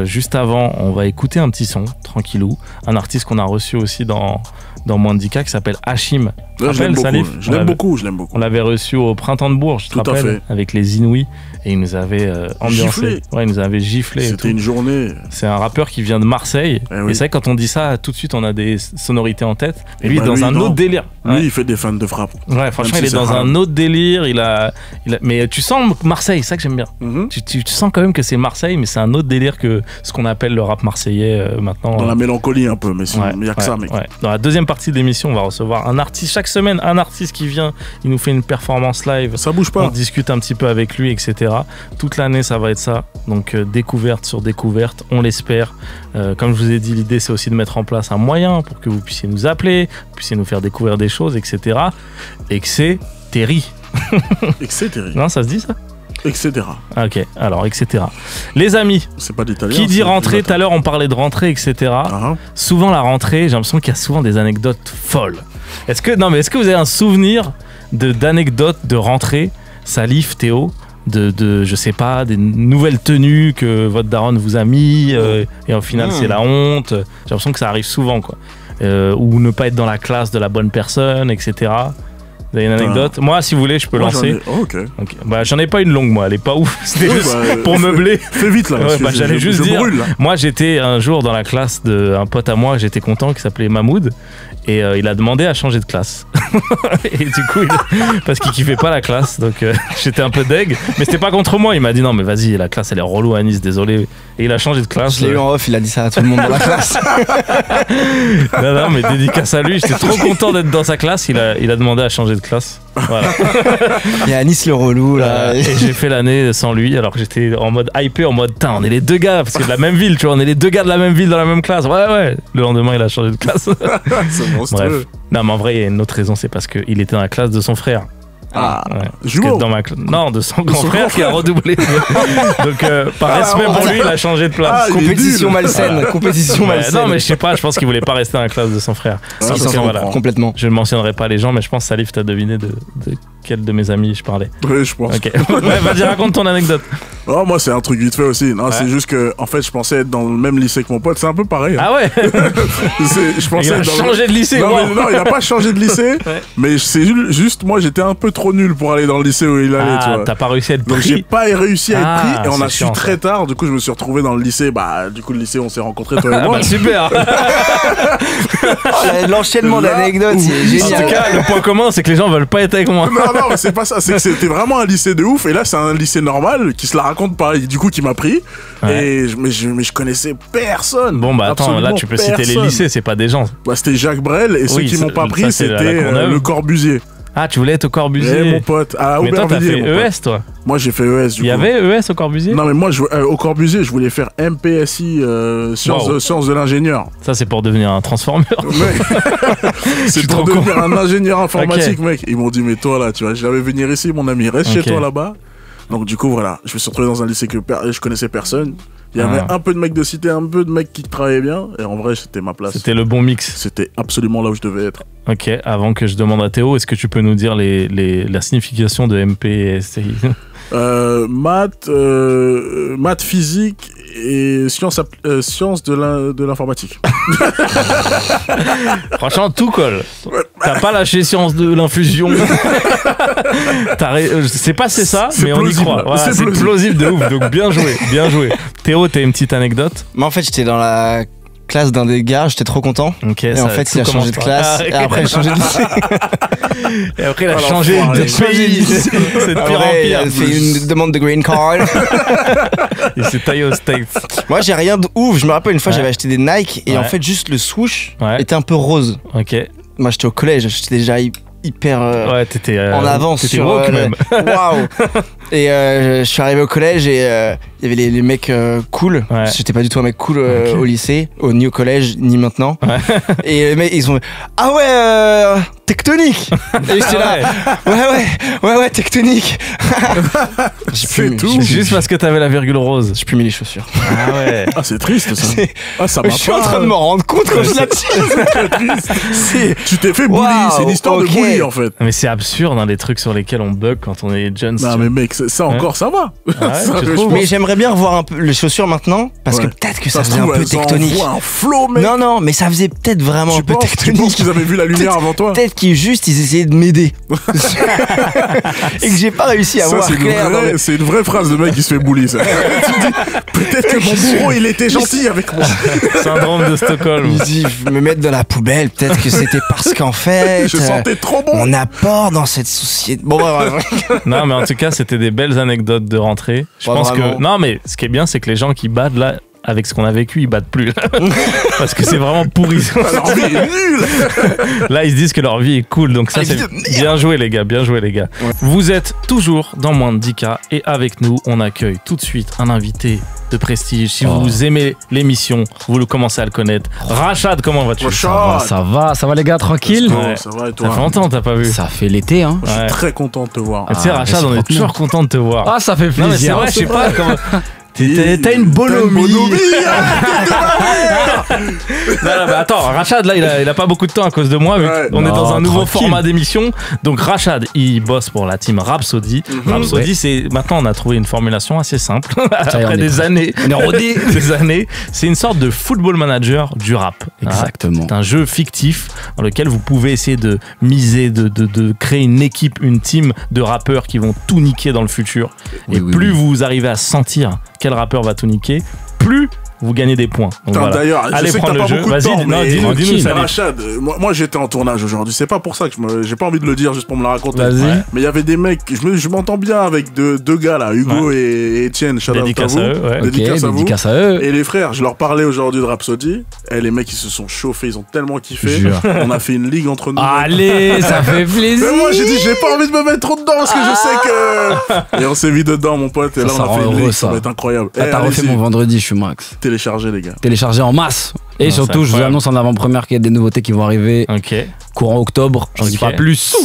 Juste avant, on va écouter un petit son, tranquillou. Un artiste qu'on a reçu aussi dans moins de 10 cas qui s'appelle Hachim. Je l'aime beaucoup. On l'avait reçu au Printemps de Bourges, je te rappelle, avec les Inouïs, et il nous avait ambiancé. Ouais, il nous avait giflé. C'était une journée. C'est un rappeur qui vient de Marseille. Et c'est vrai, quand on dit ça, tout de suite, on a des sonorités en tête. Et lui, il est dans un autre délire. Lui, il fait des fans de frappe. Ouais, franchement, il est dans un autre délire. Mais tu sens Marseille, c'est ça que j'aime bien. Tu sens quand même que c'est Marseille, mais c'est un autre délire que ce qu'on appelle le rap marseillais maintenant. Dans la mélancolie un peu, mais il n'y a que ça, mec. Dans la deuxième partie de l'émission, on va recevoir un artiste. Chaque semaine, un artiste qui vient, il nous fait une performance live. Ça bouge pas. On discute un petit peu avec lui, etc. Toute l'année, ça va être ça. Donc, découverte sur découverte, on l'espère. Comme je vous ai dit, l'idée, c'est aussi de mettre en place un moyen pour que vous puissiez nous appeler, vous puissiez nous faire découvrir des choses, etc. Et que c'est Terry. Non, ça se dit ça? Etc. Ok, alors, etc. Les amis, c'est pas d'italien. Qui dit rentrée? Tout à l'heure, on parlait de rentrée, etc. Souvent, la rentrée, j'ai l'impression qu'il y a souvent des anecdotes folles. Est-ce que vous avez un souvenir d'anecdotes de rentrée, Salif, Théo, je sais pas, des nouvelles tenues que votre daronne vous a mis et au final, c'est la honte? J'ai l'impression que ça arrive souvent, quoi. Ou ne pas être dans la classe de la bonne personne, etc. Vous avez une anecdote? Moi, si vous voulez, je peux lancer. J'en ai pas une longue, moi. Elle est pas ouf. C'était juste pour meubler. Fais vite, là. J'allais juste dire. Moi, j'étais un jour dans la classe d'un pote à moi, j'étais content, qui s'appelait Mahmoud. Et il a demandé à changer de classe. Et du coup, parce qu'il kiffait pas la classe. Donc, j'étais un peu deg. Mais c'était pas contre moi. Il m'a dit non, mais vas-y, la classe, elle est relou à Nice, désolé. Et il a changé de classe. Je l'ai eu en off, il a dit ça à tout le monde dans la classe. non, mais dédicace à lui. J'étais trop content d'être dans sa classe. Il a demandé à changer de classe. Voilà. Il y a Nice le relou là. Et j'ai fait l'année sans lui alors que j'étais en mode hypé, en mode on est les deux gars parce que de la même ville, tu vois, on est les deux gars de la même ville dans la même classe. Ouais. Le lendemain il a changé de classe. C'est monstrueux. Bref. Non mais en vrai il y a une autre raison, c'est parce qu'il était dans la classe de son frère. Non, de son grand frère qui a redoublé. Donc par respect pour lui, il a changé de place. Compétition malsaine. Non mais je sais pas, je pense qu'il voulait pas rester dans la classe de son frère. Complètement. Je ne mentionnerai pas les gens, mais je pense Salif t'as deviné de quel de mes amis je parlais. Oui, je pense. Ok. Vas-y, raconte ton anecdote. Oh, moi c'est un truc vite fait aussi. Non, c'est juste que en fait je pensais être dans le même lycée que mon pote. C'est un peu pareil. Ah ouais. Il a changé de lycée. Non, il a pas changé de lycée. Mais c'est juste moi j'étais un peu trop nul pour aller dans le lycée où il allait. Tu vois. T'as pas réussi à être pris. Donc j'ai pas réussi à être pris et on a su très tard. Du coup je me suis retrouvé dans le lycée. Du coup le lycée on s'est rencontrés toi et moi. Super. L'enchaînement d'anecdotes, c'est génial. En tout cas le point commun c'est que les gens veulent pas être avec moi. Non, c'est pas ça. C'est que c'était vraiment un lycée de ouf. Et là c'est un lycée normal qui se la raconte pas. Et du coup qui m'a pris. Et mais je connaissais personne. Bon attends, là tu peux citer les lycées, c'est pas des gens. C'était Jacques Brel et ceux qui m'ont pas pris c'était le Corbusier. Ah, tu voulais être au Corbusier? Mon pote. Mais toi, t'as fait ES, toi? Moi, j'ai fait ES, du coup. Il y avait ES au Corbusier? Non, mais moi, au Corbusier, je voulais faire MPSI, sciences de l'ingénieur. Ça, c'est pour devenir un transformeur. C'est pour devenir un ingénieur informatique, mec. Ils m'ont dit, mais toi, là, tu vas jamais venir ici, mon ami. Reste chez toi, là-bas. Donc, du coup, voilà. Je me suis retrouvé dans un lycée que je connaissais personne. Il y avait un peu de mecs de cité, un peu de mecs qui travaillaient bien. Et en vrai, c'était ma place. C'était le bon mix. C'était absolument là où je devais être. Ok, avant que je demande à Théo, est-ce que tu peux nous dire la signification de MPSI? Maths, physique et sciences de l'informatique. Franchement, tout colle. T'as pas lâché sciences de l'infusion. C'est pas ça, mais on y croit. Voilà, c'est plausible de ouf, donc bien joué, bien joué. Théo, t'as une petite anecdote? Moi, en fait, j'étais dans la classe d'un des gars, j'étais trop content. Et en fait, il a changé de classe. Et après, il a changé de lycée. Et après, il a changé de pays. C'est de pire en pire. Il a fait une demande de green card. Il s'est taillé aux States. Moi, j'ai rien de ouf. Je me rappelle une fois, j'avais acheté des Nike et en fait, juste le swoosh était un peu rose. Ok. Moi, j'étais au collège, j'étais déjà hyper t'étais en avance sur woke même. Waouh. Et je suis arrivé au collège et il y avait les mecs cool. J'étais pas du tout un mec cool au lycée, ni au collège, ni maintenant. Et les mecs, ils ont ah ouais, tectonique. Et j'étais là, ouais, tectonique. C'est tout. Juste parce que t'avais la virgule rose. J'ai plus mis les chaussures. Ah ouais. Ah, c'est triste ça. Ah, ça m'a Je suis en train de me rendre compte quand je la tire. C'est très triste. Tu t'es fait bully, c'est une histoire de bully en fait. Mais c'est absurde, hein, les trucs sur lesquels on bug quand on est jeune. Non, mais mec, ça encore, ça va. Mais j'aimerais bien revoir un peu les chaussures maintenant, parce que peut-être que ça faisait un peu tectonique. Un flow, mec. Non, mais ça faisait peut-être vraiment un peu tectonique. Tu penses qu'ils avaient vu la lumière avant toi? Peut-être qu'ils essayaient de m'aider. Et que j'ai pas réussi à voir clair. C'est une vraie phrase de mec qui se fait bully, ça. Peut-être que mon bourreau, il était gentil avec moi. Syndrome de Stockholm. Il dit, je me mettre dans la poubelle, peut-être que c'était parce qu'en fait... Je sentais trop bon. Mon apport dans cette société... Bon, non, mais en tout cas, c'était des belles anecdotes de rentrée. Je pense que... Non, mais ce qui est bien, c'est que les gens qui badent là... Avec ce qu'on a vécu, ils battent plus. Parce que c'est vraiment pourri. Leur vie est nulle. Là, ils se disent que leur vie est cool. Donc ça, c'est bien joué, les gars. Bien joué, les gars. Ouais. Vous êtes toujours dans moins de 10K. Et avec nous, on accueille tout de suite un invité de prestige. Si vous aimez l'émission, vous le commencez à le connaître. Rachad, comment vas-tu? Ça va les gars, tranquille. Ça va et toi? Ça fait longtemps, t'as pas vu? Ça fait l'été, hein. Je suis très content de te voir. Tu sais, Rachad, on est toujours content de te voir. Ah, ça fait plaisir. Non, mais c'est vrai, je sais pas comment... T'as une bonhomie. Non, mais attends, Rachad là il a pas beaucoup de temps à cause de moi, on est dans un nouveau format d'émission. Donc Rachad, il bosse pour la team Rhapsody. Rhapsody, c'est maintenant on a trouvé une formulation assez simple après des années. Des années, c'est une sorte de football manager du rap. Exactement. C'est un jeu fictif dans lequel vous pouvez essayer de miser, de créer une équipe, une team de rappeurs qui vont tout niquer dans le futur. Et plus vous arrivez à sentir quel rappeur va tout niquer, plus vous gagnez des points. D'ailleurs, allez prendre le jeu. Vas-y, dis-nous ça. Rachad, moi j'étais en tournage aujourd'hui. C'est pas pour ça que j'ai pas envie de le dire juste pour me la raconter. Vas-y. Mais il y avait des mecs, je m'entends bien avec deux gars là, Hugo et Étienne. Dédicace à eux. Dédicace à eux. Et les frères, je leur parlais aujourd'hui de Rhapsody. Et les mecs ils se sont chauffés, ils ont tellement kiffé. On a fait une ligue entre nous. Allez, ça fait plaisir. Mais moi j'ai dit j'ai pas envie de me mettre trop dedans parce que je sais que. Et on s'est mis dedans mon pote. Et là on a fait une ligue, ça va être incroyable. T'as refait mon vendredi, je suis max. Téléchargez les gars. Téléchargez en masse. Et surtout, je vous annonce en avant-première qu'il y a des nouveautés qui vont arriver courant octobre. J'en dis pas plus.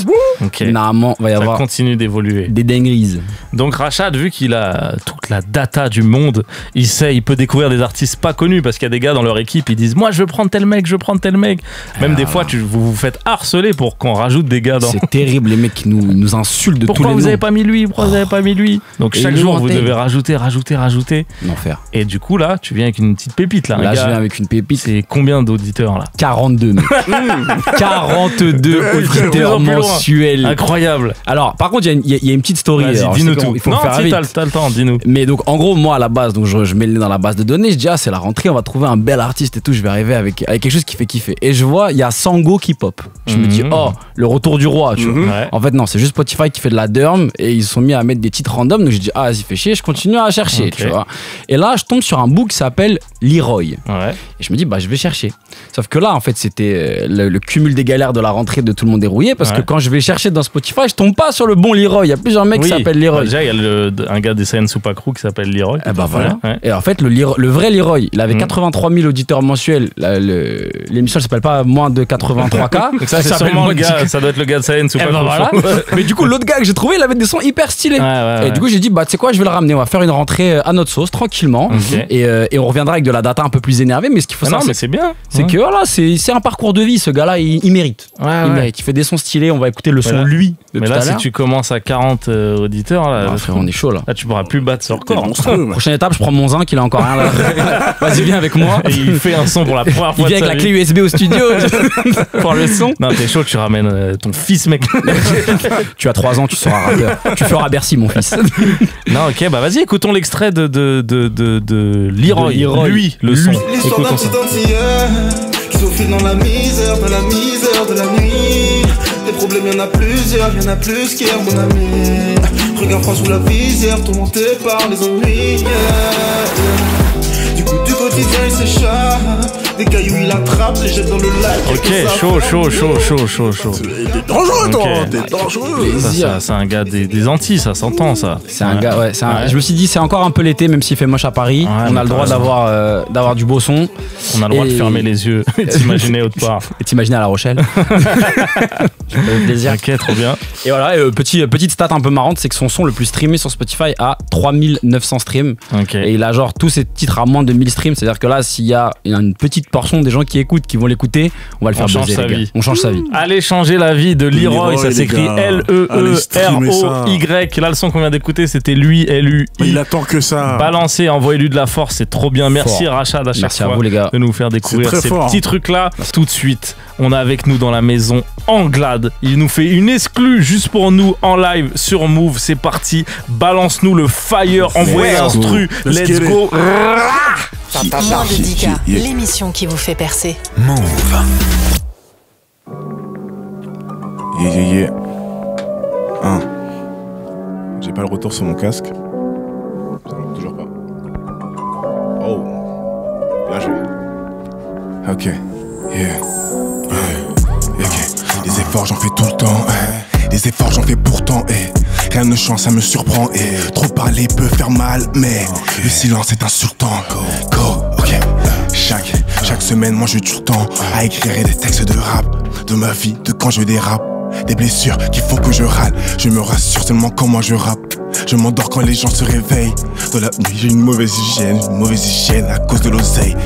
Normalement, il va y avoir. Ça continue d'évoluer. Des dingueries. Donc Rachad, vu qu'il a toute la data du monde, il peut découvrir des artistes pas connus parce qu'il y a des gars dans leur équipe, ils disent moi je veux prendre tel mec, je veux prendre tel mec. Même des fois, vous vous faites harceler pour qu'on rajoute des gars dans. C'est terrible, les mecs qui nous insultent de tous les noms. Pourquoi vous avez pas mis lui? Pourquoi vous avez pas mis lui? Donc chaque jour, vous devez rajouter. L'enfer. Et du coup, là, tu viens avec une petite pépite là. Là, je viens avec une pépite. C'est combien d'auditeurs là? 42. 42 auditeurs mensuels. Incroyable. Alors, par contre, il y a une petite story. Dis-nous tout. Il faut faire vite. T'as le temps, dis-nous. Mais donc, en gros, moi, à la base, donc je mets le nez dans la base de données. Je dis, c'est la rentrée, on va trouver un bel artiste et tout. Je vais arriver avec quelque chose qui fait kiffer. Et je vois, il y a Sango qui pop. Je me dis, le retour du roi, tu vois. En fait, non, c'est juste Spotify qui fait de la derm et ils se sont mis à mettre des titres random. Donc, je dis, vas-y, fais chier, je continue à chercher, tu vois. Et là, je tombe sur un book qui s'appelle Leroy. Et je me dis, bah je vais chercher. Sauf que là, en fait, c'était le cumul des galères de la rentrée de Tout le monde est rouillé, parce que quand je vais chercher dans Spotify, je tombe pas sur le bon Leroy. Il y a plusieurs mecs qui s'appellent Leroy. Déjà, il y a un gars des Saiyan Super Crew qui s'appelle Leroy. Bah voilà. Et en fait, le vrai Leroy, il avait 83 000 auditeurs mensuels. L'émission s'appelle pas moins de 83K. Donc ça, c'est sûrement le gars, ça doit être le gars de Saiyan Super Crew. Voilà. Mais du coup, l'autre gars que j'ai trouvé, il avait des sons hyper stylés. Et du coup, j'ai dit, bah tu sais quoi, je vais le ramener. On va faire une rentrée à notre sauce, tranquillement. Et on reviendra avec de la data un peu plus énervée. Mais ce qu'il faut savoir, c'est bien. C'est que voilà, c'est un parcours de vie. Ce gars-là, il mérite. Il mérite. Il fait des sons stylés. On va écouter le son lui. Mais là, si tu commences à 40 auditeurs, là, frère, on est chaud là. Là, tu pourras plus battre ce record. Prochaine étape, je prends mon zinc, il a encore rien là. Vas-y, viens avec moi. Et il fait un son pour la première fois. Il vient avec la clé USB au studio pour le son. Non, t'es chaud, tu ramènes ton fils, mec. Tu as 3 ans, tu seras rappeur. Tu feras Bercy, mon fils. Non, ok, bah vas-y, écoutons l'extrait de Leroy. Lui, le son. Écoutons ça. Qui s'enfuient dans la misère de la nuit. Des problèmes, y'en a plusieurs, y'en a plus qu'hier, mon ami. Regarde-moi sous la visière, tourmenté par les ennuis. Du coup, du quotidien, il s'échappe. Des cailloux, il attrape, les jette dans le lac. Ok, chaud. T'es dangereux, toi. T'es dangereux. Ça, c'est un gars des Antilles, ça s'entend, ça. C'est un gars, ouais. Je me suis dit, c'est encore un peu l'été, même s'il fait moche à Paris. On a le droit d'avoir du beau son. On a le droit de fermer les yeux et t'imaginer autre part. Et t'imaginer à La Rochelle. Plaisir. Ok, trop bien. Et voilà, petite stat un peu marrante, c'est que son son le plus streamé sur Spotify a 3900 streams. Et il a genre tous ses titres à moins de 1000 streams. C'est-à-dire que là, s'il y a une petite portion des gens qui écoutent, qui vont l'écouter, on va le faire buzzer, les gars. On change sa vie. Allez changer la vie de Leroy, ça s'écrit L-E-E-R-O-Y. Là, le son qu'on vient d'écouter, c'était lui, L-U-I. Il attend que ça. Balancez, envoyez-lui de la force, c'est trop bien. Merci Rachad à chaque fois à vous, les gars, de nous faire découvrir ces petits trucs-là. Tout de suite, on a avec nous dans la maison Anglade. Il nous fait une exclue juste pour nous en live sur Move. C'est parti. Balance-nous le fire. Envoyez l'instru. Let's go. Moins de 10K, l'émission qui vous fait percer. Move. Yeah. J'ai pas le retour sur mon casque. Toujours pas. Oh. Bien joué. Ok. Yeah. Les efforts j'en fais tout le temps. Les efforts j'en fais pourtant. Rien ne change, ça me surprend. Trop parler peut faire mal, mais le silence est insultant. Ok. Chaque semaine, moi je tue le temps à écrire des textes de rap, de ma vie, de quand je dérape. Des blessures qui font que je râle. Je me rassure seulement quand moi je rappe. Je m'endors quand les gens se réveillent. Dans la nuit j'ai une mauvaise hygiène à cause de l'oseille.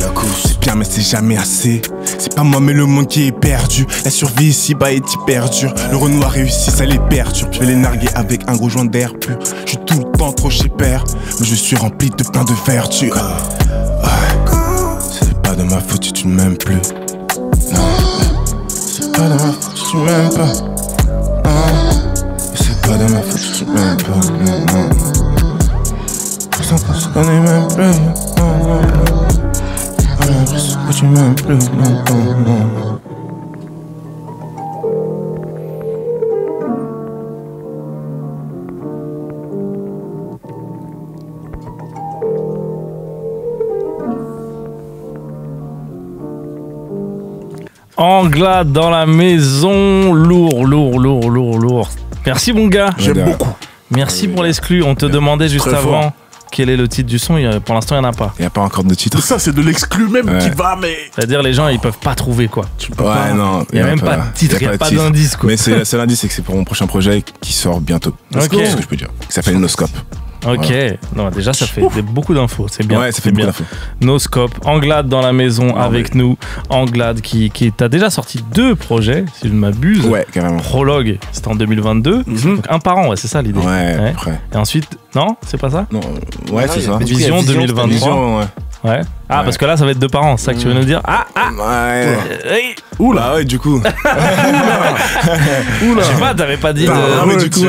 C'est bien mais c'est jamais assez. C'est pas moi mais le monde qui est perdu. La survie ici-bas est hyper dure. Le Renoir réussit, ça les perturbe. Je vais les narguer avec un gros joint d'air pur. Je suis tout le temps trop chez père, mais je suis rempli de plein de vertus. C'est pas de ma faute si tu ne m'aimes plus. Non, c'est pas de ma faute si tu m'aimes pas. C'est pas de ma faute si tu m'aimes pas. Non. Pourtant qu'on se connaît même plus. Non. C'est que tu m'aimes plus. Non. Anglade dans la maison, lourd. Merci mon gars. J'aime beaucoup. Merci pour l'exclu. On te demandait juste avant quel est le titre du son. Pour l'instant, il n'y en a pas. Il n'y a pas encore de titre. Ça, c'est de l'exclu même qui va, mais. C'est-à-dire, les gens, ils peuvent pas trouver quoi. Non. Il n'y a même pas de titre, il n'y a pas d'indice quoi. Mais c'est l'indice, c'est que c'est pour mon prochain projet qui sort bientôt. C'est ce que je peux dire. Qui s'appelle Noscope. Ok, voilà. Non, déjà ça fait beaucoup d'infos, c'est bien. Ouais, ça fait beaucoup d'infos. Noscope, Anglade dans la maison avec nous. Anglade qui t'a déjà sorti 2 projets, si je ne m'abuse. Ouais, carrément. Prologue, c'était en 2022. Donc un par an, c'est ça l'idée. Ouais, après. Et ensuite, non, c'est pas ça? Non, ouais, c'est ça. Vision 2023. Vision, ouais. Ah, parce que là, ça va être 2 par an, c'est ça que tu veux nous dire? Ouais. Oula. Bah ouais, du coup. Oula. Je sais pas, t'avais pas dit de. Non, mais du coup,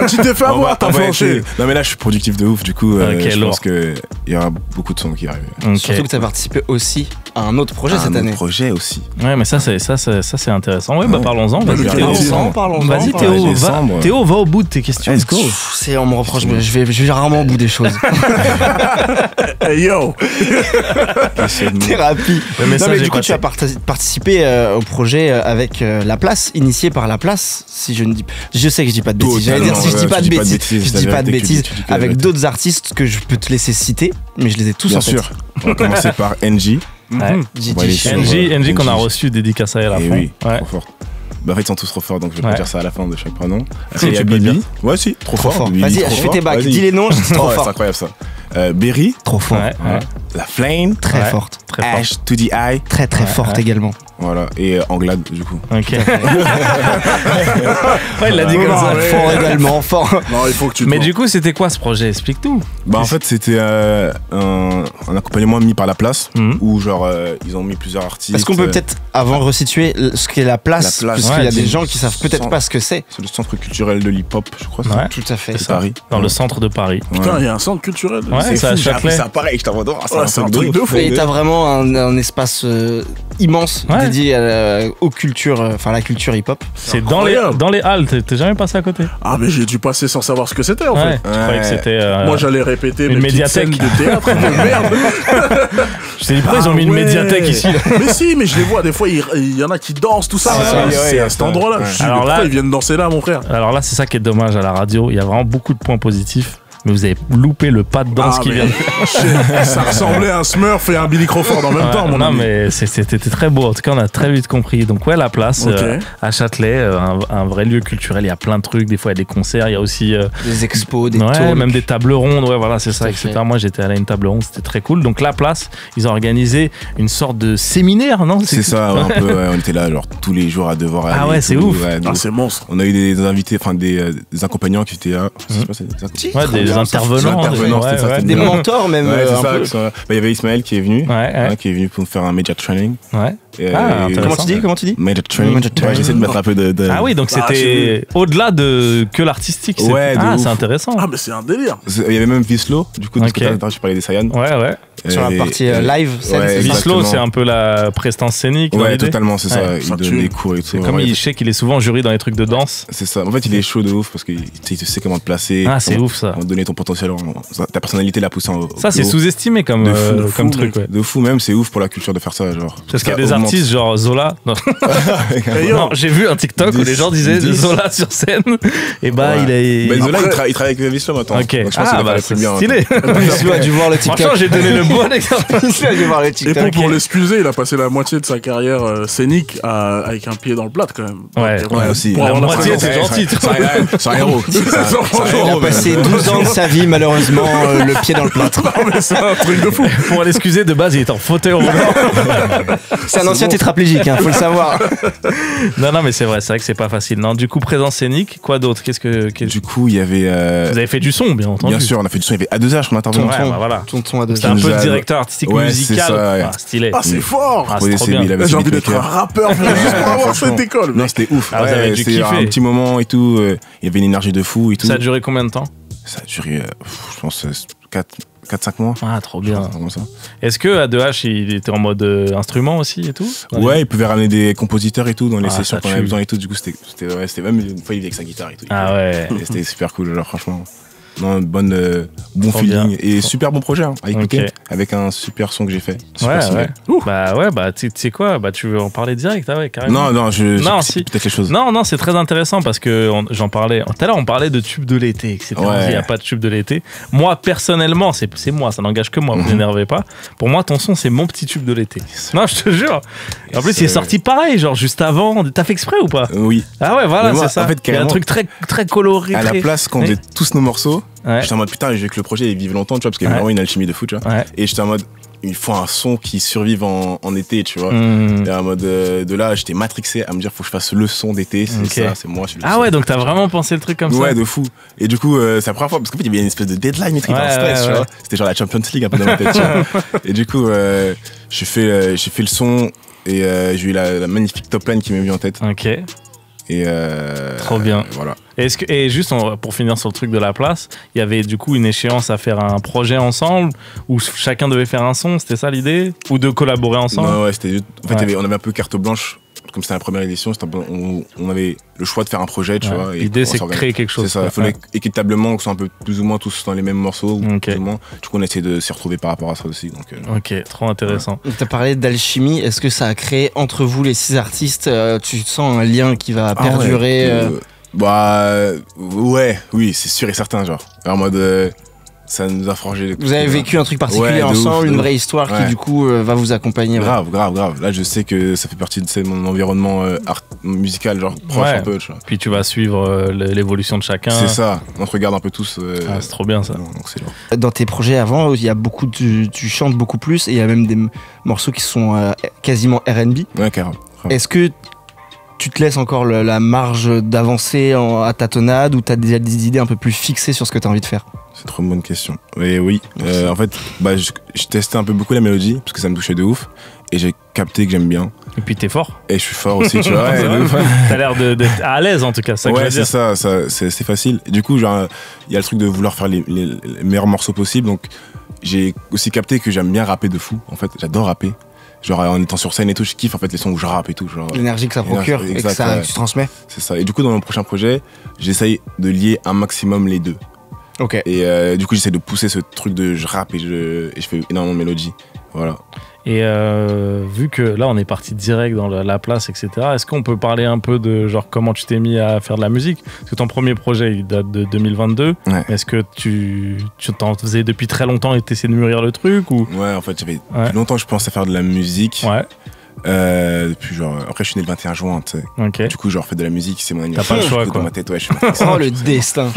tu t'es fait avoir, t'as flanché. Non, mais là, je suis productif de ouf, du coup, je pense qu'il y aura beaucoup de sons qui arrivent. Surtout que t'as participé aussi un autre projet cette année. Un projet aussi. Ouais, mais ça c'est intéressant. Ouais, bah parlons-en. Vas-y, Théo. Théo, va au bout de tes questions. Let's go. On me reproche, mais je vais rarement au bout des choses. Hey yo. Thérapie. Non, mais du coup, tu as participé au projet avec La Place, initié par La Place, si je ne dis. Je sais que je dis pas de bêtises. J'allais dire si je dis pas de bêtises. Je dis pas de bêtises. Avec d'autres artistes que je peux te laisser citer, mais je les ai tous en tête. Bien sûr. On va commencer par NG. NG qu'on a reçu dédicace à elle à fond. Oui, trop fort. Bah en fait ils sont tous trop forts donc je vais pas dire ça à la fin de chaque prénom. Si, tu peux dire. Ouais si, trop fort. Vas-y, je fais tes bacs, dis les noms, c'est trop fort. C'est incroyable ça. Berry, trop fort. La Flame, très forte. Ash to the Eye, très forte également. Voilà, et Anglade du coup. Ok. Ouais, il l'a dit comme ça. Fort également, fort. Non, il faut que tu. Mais du coup, c'était quoi ce projet? Explique tout. Bah en fait, c'était un accompagnement mis par La Place où genre ils ont mis plusieurs artistes. Est-ce qu'on peut peut-être avant resituer ce qu'est La Place, parce qu'il y a des gens qui savent peut-être pas ce que c'est. C'est le centre culturel de l'hip-hop, je crois. Ouais, tout à fait. C'est Paris. Dans le centre de Paris. Putain, il y a un centre culturel. Ouais, c'est à Châtelet. C'est pareil, je t'en vois. C'est un truc de fou. Et t'as vraiment un espace immense dédié aux cultures, enfin la culture hip-hop. C'est dans les halles. T'es jamais passé à côté? Ah mais j'ai dû passer sans savoir ce que c'était en fait. Je croyais que c'était. Moi j'allais répéter une médiathèque de théâtre de merde. Je t'ai dit pourquoi ils ont mis une médiathèque ici? Mais si, mais je les vois des fois, il y en a qui dansent tout ça. C'est à cet endroit-là. Alors là, ils viennent danser là, mon frère. Alors là, c'est ça qui est dommage à la radio. Il y a vraiment beaucoup de points positifs. Mais vous avez loupé le pas de danse qui vient de faire. Ça ressemblait à un Smurf et à un Billy Crawford en même temps, mon ami. Non, mais c'était très beau. En tout cas, on a très vite compris. Donc, ouais, La Place à Châtelet, un vrai lieu culturel. Il y a plein de trucs. Des fois, il y a des concerts. Il y a aussi des expos, des tours. Même des tables rondes. Ouais, voilà, c'est ça, etc. Moi, j'étais allé à une table ronde. C'était très cool. Donc, La Place, ils ont organisé une sorte de séminaire, non? C'est ça, un peu. Ouais, on était là, genre, tous les jours à devoir aller. Ah ouais, c'est ouf. C'est monstre. On a eu des invités, enfin, des accompagnants qui étaient là. Je sais pas, c'est des intervenants, des mentors même. Il y avait Ismaël qui est venu pour faire un media training. Comment tu dis Media training. J'essaie de mettre un peu de. Ah oui, donc c'était au-delà de que l'artistique. C'est intéressant. Ah mais c'est un délire. Il y avait même Vislo, du coup, je parlais des Sayan. Ouais. Sur la partie live. Vislo, c'est un peu la prestance scénique. Ouais, totalement, c'est ça. Il donne des cours et tout. Comme il sait qu'il est souvent jury dans les trucs de danse. C'est ça. En fait, il est chaud de ouf parce qu'il sait comment te placer. Ah, c'est ouf ça. Donner ton potentiel, ta personnalité la pousse en. Ça, c'est sous-estimé comme truc. De fou, même, c'est ouf pour la culture de faire ça. Genre. Parce qu'il y a des artistes genre Zola. Non, j'ai vu un TikTok où les gens disaient Zola sur scène. Et Zola, il travaille avec Vislo maintenant. Ok. Je pense qu'il c'est bien. Stylé. Vislo a dû voir le TikTok. Franchement, j'ai donné le bon exemple. Vislo a dû voir le TikTok. Et pour l'excuser, il a passé la moitié de sa carrière scénique avec un pied dans le plat quand même. Ouais, aussi. La moitié, c'est gentil. C'est un héros. Il a passé 12 ans de sa vie, malheureusement, le pied dans le plâtre. C'est un truc de fou. Pour l'excuser, de base, il est en fauteuil roulant. C'est un ancien tétraplégique, faut le savoir. Non, mais c'est vrai que c'est pas facile. Non, du coup, présence scénique, quoi d'autre? Du coup, il y avait. Vous avez fait du son, bien entendu. Bien sûr, on a fait du son. Il y avait A2H qu'on intervenait. Voilà. Ton son A2H. C'était un peu directeur artistique musical. Stylé. Ah, c'est fort. C'est trop bien. J'ai envie d'être un rappeur juste pour avoir cette école. Non, c'était ouf. Vous avez dû kiffer. Un petit moment et tout. Il y avait une énergie de fou et tout. Ça a duré combien de temps? Ça a duré, je pense, 4-5 mois. Ah, trop bien. Est-ce que A2H, il était en mode instrument aussi et tout? Ouais, il pouvait ramener des compositeurs et tout dans les sessions qu'on avait besoin et tout. Du coup, c'était même une fois, il venait avec sa guitare et tout. Ah ouais. C'était super cool, genre, franchement. Non, bon feeling et super bon projet à écouter avec un super son que j'ai fait. Super tu sais quoi, tu veux en parler direct, carrément. Non, peut-être les choses. Non, c'est très intéressant parce que j'en parlais tout à l'heure, on parlait de tube de l'été, etc. Il n'y a pas de tube de l'été. Moi personnellement, c'est moi, ça n'engage que moi, vous n'énervez pas. Pour moi, ton son, c'est mon petit tube de l'été. Non, je te jure. En plus, il est sorti pareil, genre juste avant. T'as fait exprès ou pas? Oui. Ah ouais, voilà, c'est ça. En fait, il y a un truc très très coloré. À la place, quand on faisait tous nos morceaux. J'étais en mode putain, je veux que le projet vive longtemps, tu vois, parce qu'il y a vraiment une alchimie de fou, tu vois. Et j'étais en mode, il faut un son qui survive en été, tu vois. Et en mode de là, j'étais matrixé à me dire, faut que je fasse le son d'été, c'est ça, c'est moi. Ah ouais, donc t'as vraiment pensé le truc comme ça? Ouais, de fou. Et du coup, c'est la première fois, parce qu'en fait, il y avait une espèce de deadline, tu vois. C'était genre la Champions League un peu dans ma tête, tu vois. Et du coup, j'ai fait le son et j'ai eu la magnifique top line qui m'est venue en tête. Ok. Et trop bien. Voilà. Et juste pour finir sur le truc de la place, il y avait du coup une échéance à faire un projet ensemble où chacun devait faire un son, c'était ça l'idée? Ou de collaborer ensemble? Non, ouais, c'était juste. En fait, on avait un peu carte blanche. Comme c'était la première édition, on avait le choix de faire un projet, tu vois. L'idée, c'est de créer quelque chose. C'est ça, il fallait équitablement qu'on soit un peu plus ou moins tous dans les mêmes morceaux. Plus ou moins. Du coup, on a essayé de s'y retrouver par rapport à ça aussi. Donc, ok, trop intéressant. Tu as parlé d'alchimie, est-ce que ça a créé entre vous les 6 artistes, tu sens un lien qui va perdurer oui, c'est sûr et certain, genre. En mode. Ça nous a forgé. Vous avez vécu un truc particulier ensemble, une vraie histoire qui du coup va vous accompagner. Grave. Là, je sais que ça fait partie de mon environnement musical, genre proche un peu. Tu vois. Puis tu vas suivre l'évolution de chacun. C'est ça. On se regarde un peu tous. C'est trop bien ça. Donc c'est lourd. Dans tes projets avant, il y a beaucoup, tu chantes beaucoup plus et il y a même des morceaux qui sont quasiment R&B. Ouais, carrément. Est-ce que tu te laisses encore la marge d'avancer à tâtonnade ou tu as déjà des idées un peu plus fixées sur ce que tu as envie de faire? C'est trop une bonne question. Et oui, en fait, je testais un peu beaucoup la mélodie parce que ça me touchait de ouf et j'ai capté que j'aime bien. Et puis t'es fort. Et je suis fort aussi, tu vois. T'as l'air d'être à l'aise en tout cas. Ça c'est ça, c'est facile. Et du coup, genre, il y a le truc de vouloir faire les meilleurs morceaux possibles. Donc, j'ai aussi capté que j'aime bien rapper de fou. En fait, j'adore rapper. Genre en étant sur scène et tout, je kiffe en fait les sons où je rappe et tout. L'énergie que ça procure et que tu transmets. C'est ça. Et du coup, dans mon prochain projet, j'essaye de lier un maximum les deux. Ok. Et du coup, j'essaie de pousser ce truc de je rappe et je fais énormément de mélodies. Voilà. Et vu que là, on est parti direct dans la place, etc., est-ce qu'on peut parler un peu de genre comment tu t'es mis à faire de la musique? Parce que ton premier projet, il date de 2022. Ouais. Est-ce que tu t'en faisais depuis très longtemps et t'essayais de mûrir le truc ou... Ouais, en fait, depuis longtemps que je pensais faire de la musique. Ouais. Depuis genre après je suis né le 21 juin, tu sais. Okay. Du coup genre fais de la musique, c'est mon anniversaire. T'as pas le choix quoi. Dans ma tête, ouais, je oh le destin.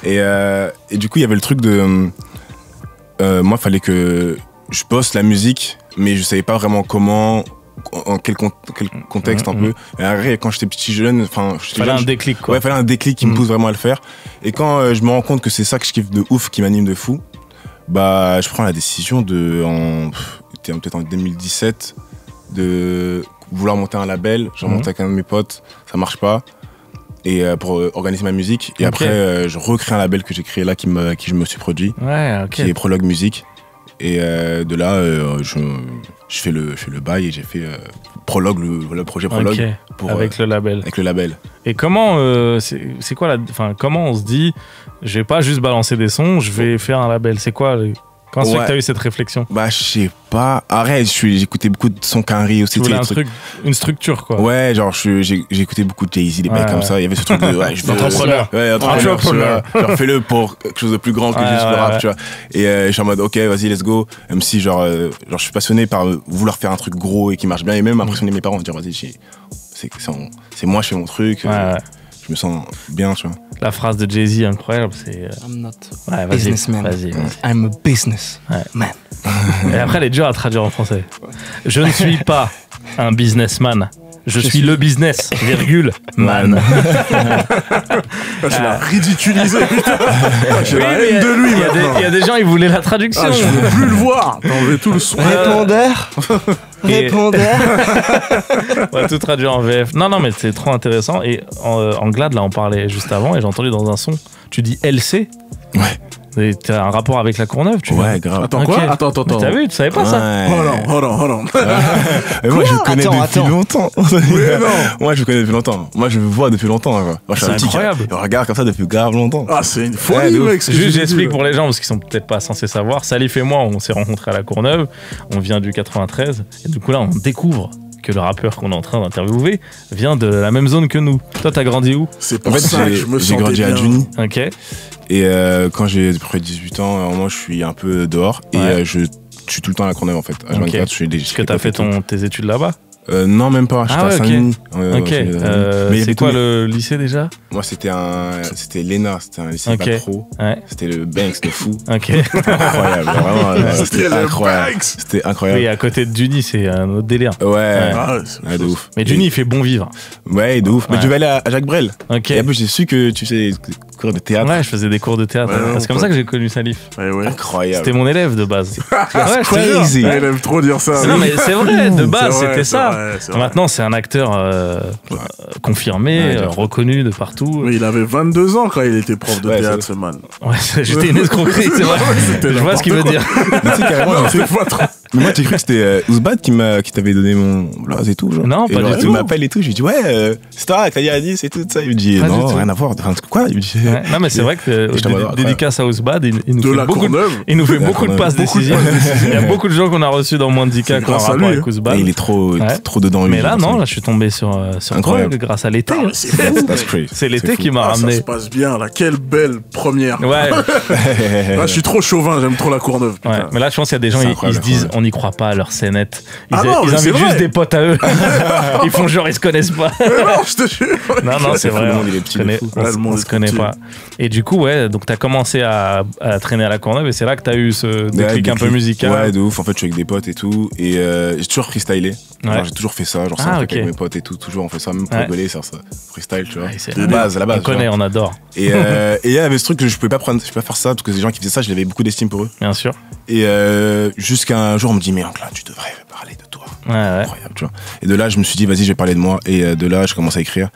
Et du coup il y avait le truc de moi fallait que je bosse la musique, mais je savais pas vraiment comment, en quel contexte un peu. Et après, quand j'étais petit jeune, fallait un déclic quoi. Ouais, fallait un déclic qui me pousse vraiment à le faire. Et quand je me rends compte que c'est ça que je kiffe de ouf, qui m'anime de fou, bah je prends la décision peut-être en 2017 de vouloir monter un label. J'en monte avec un de mes potes, ça marche pas. Et pour organiser ma musique. Et après, je recrée un label que j'ai créé là, qui je me suis produit. Ouais, ok. Qui est Prologue Musique. Et de là, je fais le bail et j'ai fait Prologue, le projet Prologue. Avec le label. Avec le label. Et comment, c'est quoi comment on se dit, je vais pas juste balancer des sons, je vais faire un label? C'est quoi Quand c'est que t'as eu cette réflexion? Bah, je sais pas. Arrête, j'écoutais beaucoup de son Quinry aussi. Tu voulais une structure, quoi. Ouais, genre, j'ai écouté beaucoup de Jay-Z, des mecs comme ça. Il y avait ce truc de, entrepreneur. Ouais, entrepreneur. Genre, fais-le pour quelque chose de plus grand que juste le rap, tu vois. Et je suis en mode, ok, vas-y, let's go. Même si, genre, je suis passionné par vouloir faire un truc gros et qui marche bien et même impressionner mes parents, dire, vas-y, c'est moi, je fais mon truc. Je me sens bien, tu vois. La phrase de Jay-Z incroyable, c'est I'm not a businessman. Vas-y. I'm a business man. Et après, elle est dure à traduire en français. Je ne suis pas un businessman. Je suis le business, virgule, man. Je l'ai ridiculisé, putain. J'ai la haine de lui maintenant. Il y a des gens, ils voulaient la traduction. Je veux plus le voir. T'as enlevé tout le son. Répondeur. On va tout traduire en VF. Non, mais c'est trop intéressant. Et en Glad, là, on parlait juste avant et j'ai entendu dans un son, tu dis LC. Ouais. T'as un rapport avec la Courneuve, tu vois? Ouais, grave. Attends, quoi? Attends. T'as vu, tu savais pas ça? Hold on. Moi, je connais depuis longtemps. Moi, je connais depuis longtemps. Moi, je vois depuis longtemps. Moi, je suis incroyable. Je regarde comme ça depuis grave longtemps. Ah, c'est une folie, mec. Juste, j'explique pour les gens, parce qu'ils sont peut-être pas censés savoir. Salif et moi, on s'est rencontrés à la Courneuve. On vient du 93. Et du coup, là, on découvre que le rappeur qu'on est en train d'interviewer vient de la même zone que nous. Toi, t'as grandi où? C'est pour ça que je me j'ai grandi bien. à Juni. Ok. Et quand j'ai à peu près 18 ans, moi je suis un peu dehors et je suis tout le temps à la Courneuve en fait. À 24, je fais des. Est-ce que t'as fait tes études là-bas? Non, même pas. J'étais à Saint-Denis. Ok. C'est quoi le lycée déjà? Moi, c'était l'ENA. C'était un lycée pas pro. Ouais. C'était le Banks de fou. Ok. Incroyable. Vraiment. C'était incroyable. C'était incroyable. Oui, à côté de Juni, c'est un autre délire. Ouais. De ouf. Mais Juni, il fait bon vivre. Ouais, de ouf. Mais je vais aller à Jacques Brel. Ok. Et après, j'ai su que tu fais cours de théâtre. Ouais, je faisais des cours de théâtre. C'est comme ça que j'ai connu Salif. Incroyable. C'était mon élève de base. Crazy. Il aime trop dire ça. Non, mais c'est vrai, de base, c'était ça. ça. Maintenant, c'est un acteur confirmé, reconnu de partout. Mais il avait 22 ans quand il était prof de théâtre, ce man. Ouais, j'étais une escroquerie, c'est vrai. Je vois ce qu'il veut dire. Mais tu sais, carrément, mais moi, j'ai cru que c'était Ouzbad qui t'avait donné mon blaze et tout. Genre. Non, pas du tout. Il m'appelle et tout. Je lui dis, ouais, c'est toi, Kanye Hadis et tout ça. Il me dit, non, rien à voir. Enfin, quoi? Il me dit, non, mais c'est vrai que dédicace à Ouzbad, il nous fait beaucoup de passes décisives. Il y a beaucoup de gens qu'on a reçus dans moins de 10 cas en rapport avec Ouzbad. Il est trop dedans. Mais là, non, là, je suis tombé sur toi grâce à l'été. C'est l'été qui m'a ramené. Ça se passe bien, là. Quelle belle première. Ouais. Là, je suis trop chauvin, j'aime trop la Courneuve. Mais là, je pense qu'il y a des gens, ils se disent, on n'y croit pas à leur scénette. Ils invitent juste des potes à eux. Ils font genre, ils se connaissent pas. Non, je te jure. Non, c'est vrai. On se connaît pas. Et du coup, ouais, donc t'as commencé à traîner à la Courneuve et c'est là que t'as eu ce déclic un peu musical. Ouais, de ouf. En fait, je suis avec des potes et tout. Et j'ai toujours freestylé. J'ai toujours fait ça. Genre, ça avec mes potes et tout. Toujours, on fait ça, même pour rigoler, ça. Freestyle, tu vois. La base. On connaît, on adore. Et il y avait ce truc que je pouvais pas faire ça parce que les gens qui faisaient ça, j'avais beaucoup d'estime pour eux. Bien sûr. Et jusqu'à un jour, on me dit, mais Anglin, tu devrais parler de toi. Incroyable, tu vois. Et de là, je me suis dit, vas-y, je vais parler de moi. Et de là, je commence à écrire.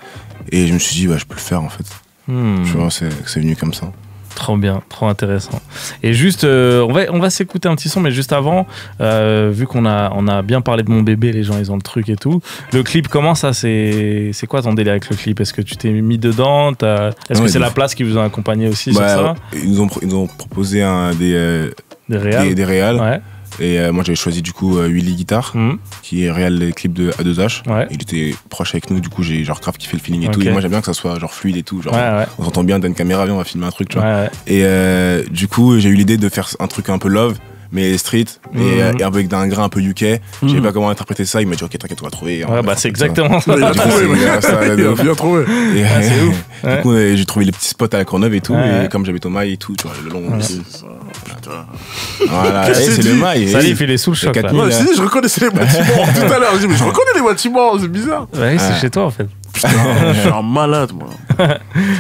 Et je me suis dit, bah, je peux le faire, en fait. Tu vois, c'est venu comme ça. Trop bien, trop intéressant. Et juste, on va s'écouter un petit son, mais juste avant, vu qu'on a bien parlé de mon bébé, les gens ils ont le truc et tout. Le clip, comment ça, c'est quoi ton délire avec le clip? Est-ce que tu t'es mis dedans? Est-ce que c'est la place qui vous a accompagné aussi sur ça? Ils nous ont proposé des réals. Ouais. Et moi j'avais choisi du coup Willy Guitar qui est réel les clips de A2H. Il était proche avec nous, du coup j'ai genre grave kiffé le feeling et tout. Et moi j'aime bien que ça soit genre fluide et tout, genre on s'entend bien, t'as une caméra, viens on va filmer un truc, tu vois. Et du coup j'ai eu l'idée de faire un truc un peu love mais street et avec un grain un peu UK. Je savais pas comment interpréter ça, il m'a dit ok t'inquiète on va trouver. C'est exactement ça. Il a bien trouvé. C'est ouf. Du coup j'ai trouvé les petits spots à la Courneuve et tout, et comme j'avais Thomas et tout, tu vois, le long. Voilà, c'est le mail. Salif, il est sous le choc. Moi aussi, je reconnaissais les bâtiments tout à l'heure. Je dis, mais je reconnais les bâtiments, c'est bizarre. Ouais, c'est chez toi en fait. Putain, je suis un malade, moi.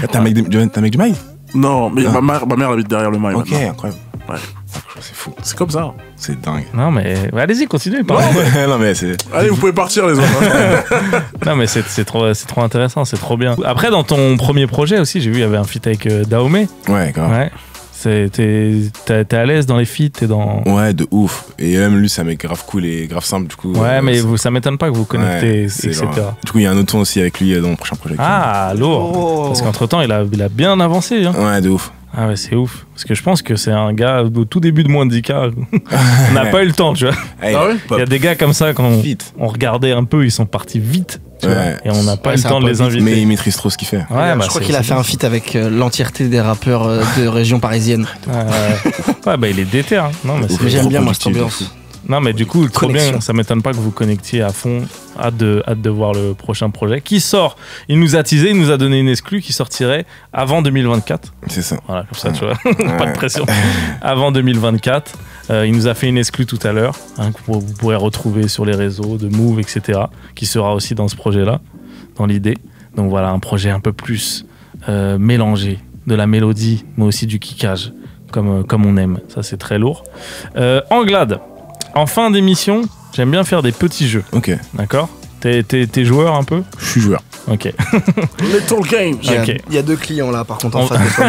T'as un mec du mail? Non, mais ma mère habite derrière le mail. Ok, incroyable. Ouais. C'est fou. C'est comme ça. C'est dingue. Non, mais allez-y, continuez. Non, mais c'est. Allez, vous pouvez partir, les autres. Non, mais c'est trop intéressant, c'est trop bien. Après, dans ton premier projet aussi, j'ai vu, il y avait un feat avec Dahomey. Ouais, grave. Ouais. T'es à l'aise dans les feats et dans... Ouais, de ouf. Et même lui, ça m'est grave cool et grave simple, du coup. Ouais, mais ça m'étonne pas que vous connectez, etc. Du coup, il y a un autre son aussi avec lui dans mon prochain projet. Ah, lourd. Parce qu'entre-temps, il a bien avancé. Hein. Ouais, de ouf. Ah ouais, c'est ouf. Parce que je pense que c'est un gars au tout début de moins de 10K. On n'a pas eu le temps, tu vois. Hey, il y a des gars comme ça, quand on regardait un peu, ils sont partis vite. Et on n'a pas eu le temps de les inviter. Mais il maîtrise trop ce qu'il fait. Ouais, je crois qu'il a fait un feat avec l'entièreté des rappeurs de région parisienne. Ouais, bah il est déter. Hein. Non, mais j'aime bien moi cette ambiance. Non, mais du coup, trop bien, ça m'étonne pas que vous connectiez à fond. Hâte de voir le prochain projet qui sort. Il nous a teasé, il nous a donné une exclue qui sortirait avant 2024. C'est ça. Voilà, comme ça, tu vois. Pas de pression. Avant 2024. Il nous a fait une exclue tout à l'heure, hein, que vous pourrez retrouver sur les réseaux de Move, etc. Qui sera aussi dans ce projet-là, dans l'idée. Donc voilà, un projet un peu plus mélangé, de la mélodie, mais aussi du kickage, comme on aime. Ça, c'est très lourd. Anglade. En fin d'émission, j'aime bien faire des petits jeux. Ok. D'accord? T'es joueur un peu? Je suis joueur. Ok. Little Game. Il y a 2 clients là, par contre, en face de toi.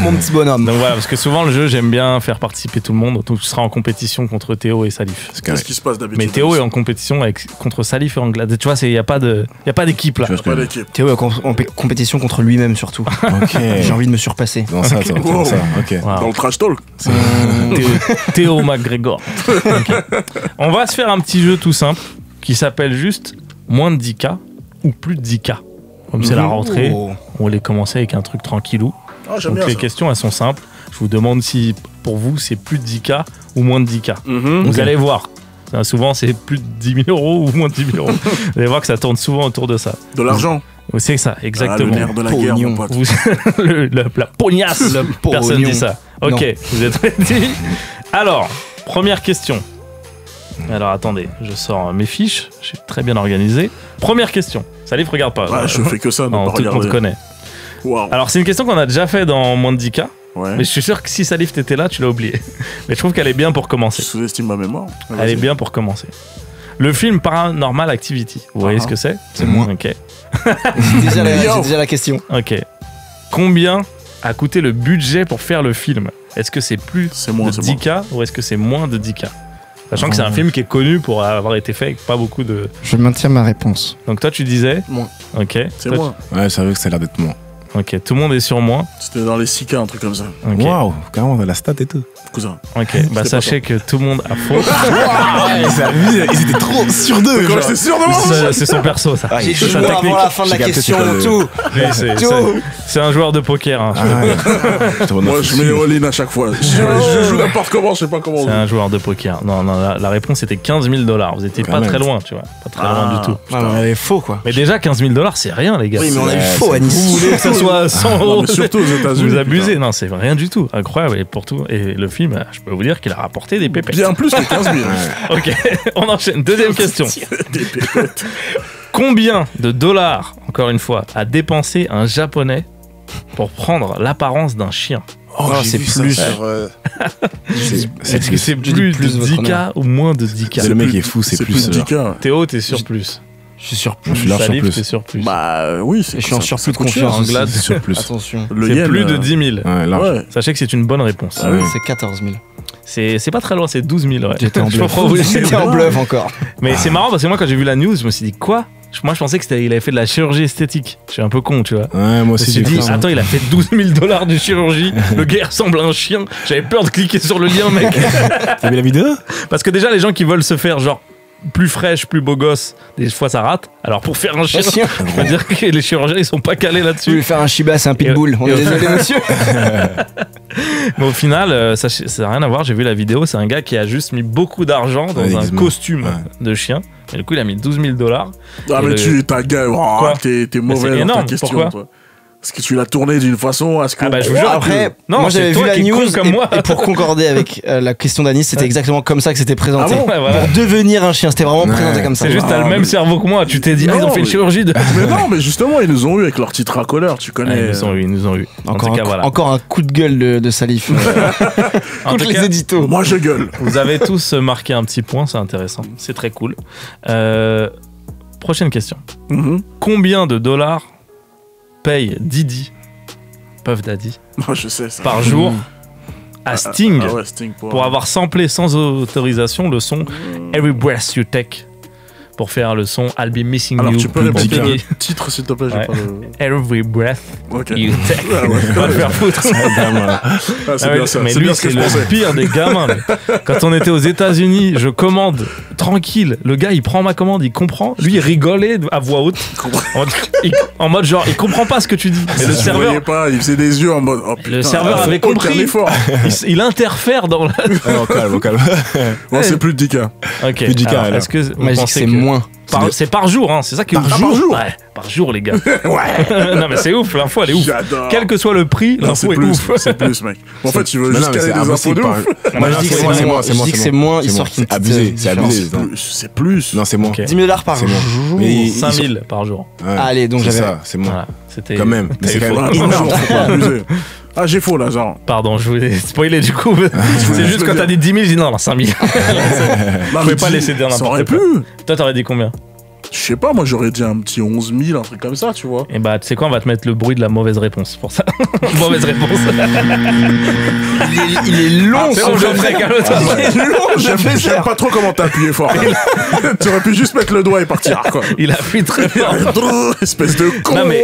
Mon petit bonhomme. Donc voilà, parce que souvent le jeu, j'aime bien faire participer tout le monde. Donc tu seras en compétition contre Théo et Salif. Qu'est-ce qui se passe d'habitude? Mais Théo est en compétition contre Salif et Anglade. Tu vois, il n'y a pas d'équipe là. Théo est en compétition contre lui-même surtout. Ok. J'ai envie de me surpasser. Dans ça. Ok. Dans le trash talk. Théo McGregor. Okay. On va se faire un petit jeu tout simple qui s'appelle juste moins de 10K ou plus de 10K. Comme c'est la rentrée, on va les commencer avec un truc tranquillou. Donc les questions, elles sont simples. Je vous demande si, pour vous, c'est plus de 10K ou moins de 10K. Vous allez voir. Souvent, c'est plus de 10 000 euros ou moins de 10 000 euros. Vous allez voir que ça tourne souvent autour de ça. De l'argent. C'est ça, exactement. Le nerf de la guerre, mon pote. La pognasse. Personne dit ça. Ok, vous êtes ready? Alors, première question. Alors attendez, je sors mes fiches, je suis très bien organisé. Première question, Salif regarde pas. Ouais, je fais que ça, non, tout le monde connaît. Wow. Alors c'est une question qu'on a déjà fait dans moins de 10K, mais je suis sûr que si Salif t'étais là, tu l'as oublié. Mais je trouve qu'elle est bien pour commencer. Je sous-estime ma mémoire. Elle est bien pour commencer. Le film Paranormal Activity. Vous voyez ce que c'est? C'est moi. Ok. J'ai déjà la question. Ok. Combien a coûté le budget pour faire le film? Est-ce que c'est plus de 10K ou est-ce que c'est moins de 10K? Sachant que c'est un film qui est connu pour avoir été fait avec pas beaucoup de... Je maintiens ma réponse. Donc toi tu disais? Moins. Ok. C'est moins. Ouais, c'est vrai que ça a l'air d'être moins. Ok, tout le monde est sur moins. C'était dans les 6K, un truc comme ça. Okay. Waouh, carrément, on a la stat et tout. Cousin. Ok, bah sachez que tout le monde a faux. Ils étaient trop sûrs d'eux. C'est sûr de moi. C'est son perso, ça. J'ai joué avant la fin de la question, tout. C'est un joueur de poker. Hein. Moi, je mets all-in à chaque fois. Je joue n'importe comment, je sais pas comment. C'est un joueur de poker. Non, la réponse était $15 000. Vous étiez pas très loin, tu vois. Pas très loin du tout. On avait faux, quoi. Mais déjà, $15 000, c'est rien, les gars. Oui, mais on a eu faux, Anis. Vous voulez que ça soit 100 euros? Surtout aux États-Unis. Vous abusez. Non, c'est rien du tout. Incroyable. Et pour tout. Et le film, je peux vous dire qu'il a rapporté des pépettes. Bien plus que 15 000. Ok, on enchaîne. Deuxième question. Des pépettes. Combien de dollars, encore une fois, a dépensé un Japonais pour prendre l'apparence d'un chien? C'est plus. Est-ce que c'est plus de 10K ou moins de 10K? Le mec est fou, c'est plus. de 10K. Théo, t'es sur plus. Je suis sur plus. Je suis là sur Salif, plus. t'es sur plus. Bah oui, je suis en surplus de confiance. En glade, sur plus. Attention. C'est plus de 10 000. Ouais, large. Ouais. Sachez que c'est une bonne réponse. Ah oui, c'est 14 000. C'est pas très loin, c'est 12 000. Ouais. J'étais en bluff. J'étais en bluff encore. Mais c'est marrant parce que moi, quand j'ai vu la new, je me suis dit quoi? Moi, je pensais qu'il avait fait de la chirurgie esthétique. Je suis un peu con, tu vois. Ouais, moi aussi, j'ai dit, attends, il a fait $12 000 de chirurgie. Le gars ressemble à un chien. J'avais peur de cliquer sur le lien, mec. T'as vu la vidéo? Parce que déjà, les gens qui veulent se faire genre plus fraîche, plus beau gosse, des fois ça rate. Alors pour faire un chien, je peux dire que les chirurgiens ils sont pas calés là-dessus. Tu veux faire un Shiba, c'est un pitbull. On est désolé, monsieur. Mais au final, ça n'a rien à voir. J'ai vu la vidéo. C'est un gars qui a juste mis beaucoup d'argent dans un costume de chien. Et du coup, il a mis $12 000. Ah, mais ta gueule, t'es mauvais dans ta question. Pourquoi? Toi. Parce que tu l'as tourné d'une façon à ce que... Ah bah je vous jure, après, moi j'avais vu la news comme moi. Et pour concorder avec la question d'Anis, c'était exactement comme ça que c'était présenté. Ah bon, pour devenir un chien, c'était vraiment présenté comme ça. C'est juste, t'as le même cerveau que moi. Tu t'es dit, ils ont fait une chirurgie de... Mais non, mais justement, ils nous ont eu avec leur titre racoleur, tu connais. Ils nous ont eu. Encore un coup de gueule de Salif. Contre les éditos. Moi je gueule. Vous avez tous marqué un petit point, c'est intéressant. C'est très cool. Prochaine question. Combien de dollars paye Didi, Puff Daddy, je sais ça, par jour à Sting, Sting pour avoir samplé sans autorisation le son Every Breath You Take pour faire le son I'll Be Missing You. Alors tu peux répéter le titre s'il te plaît, j'ai pas le... Every Breath You Take. Va le faire foutre. C'est bien ça. Mais lui c'est le pire des gamins. Quand on était aux États-Unis, je commande tranquille, le gars il prend ma commande, il comprend, lui il rigolait à voix haute en mode genre il comprend pas ce que tu dis. Mais le serveur pas, il faisait des yeux en mode oh, putain, le serveur avait compris. Il interfère dans la... Au calme. Bon, c'est plus de 10K. Ok. Plus de 10K. Est-ce que vous pensez que c'est moins? C'est par jour, hein, c'est ça qui est ouf. Par jour? Ouais, par jour, les gars. Ouais. Non, mais c'est ouf, l'info, elle est ouf. J'adore. Quel que soit le prix, l'info est ouf. C'est plus, mec. En fait, tu veux juste caler des infos de ouf. Moi, je dis que c'est moins, histoire qu'il c'est abusé. C'est abusé. C'est plus. Non, c'est moins. $10 000 par jour. 5 000 par jour. Allez, donc j'avais. C'est moins. C'était quand même. Mais c'est quand même énorme. Faut pas abuser. Ah, j'ai faux là, genre. Pardon, je voulais spoiler du coup. C'est juste quand t'as dit 10 000, j'ai dit non, 5 000. Je pouvais pas laisser dire n'importe quoi. Toi, t'aurais dit combien? Je sais pas, moi j'aurais dit un petit 11 000, un truc comme ça, tu vois. Et bah, tu sais quoi, on va te mettre le bruit de la mauvaise réponse pour ça. Mauvaise réponse. Il est long, c'est bon, Geoffrey, calme-toi. Il est long, j'aime pas trop comment t'as appuyé fort. Tu aurais pu juste mettre le doigt et partir, quoi. Il appuie très fort. Espèce de con. Non, mais.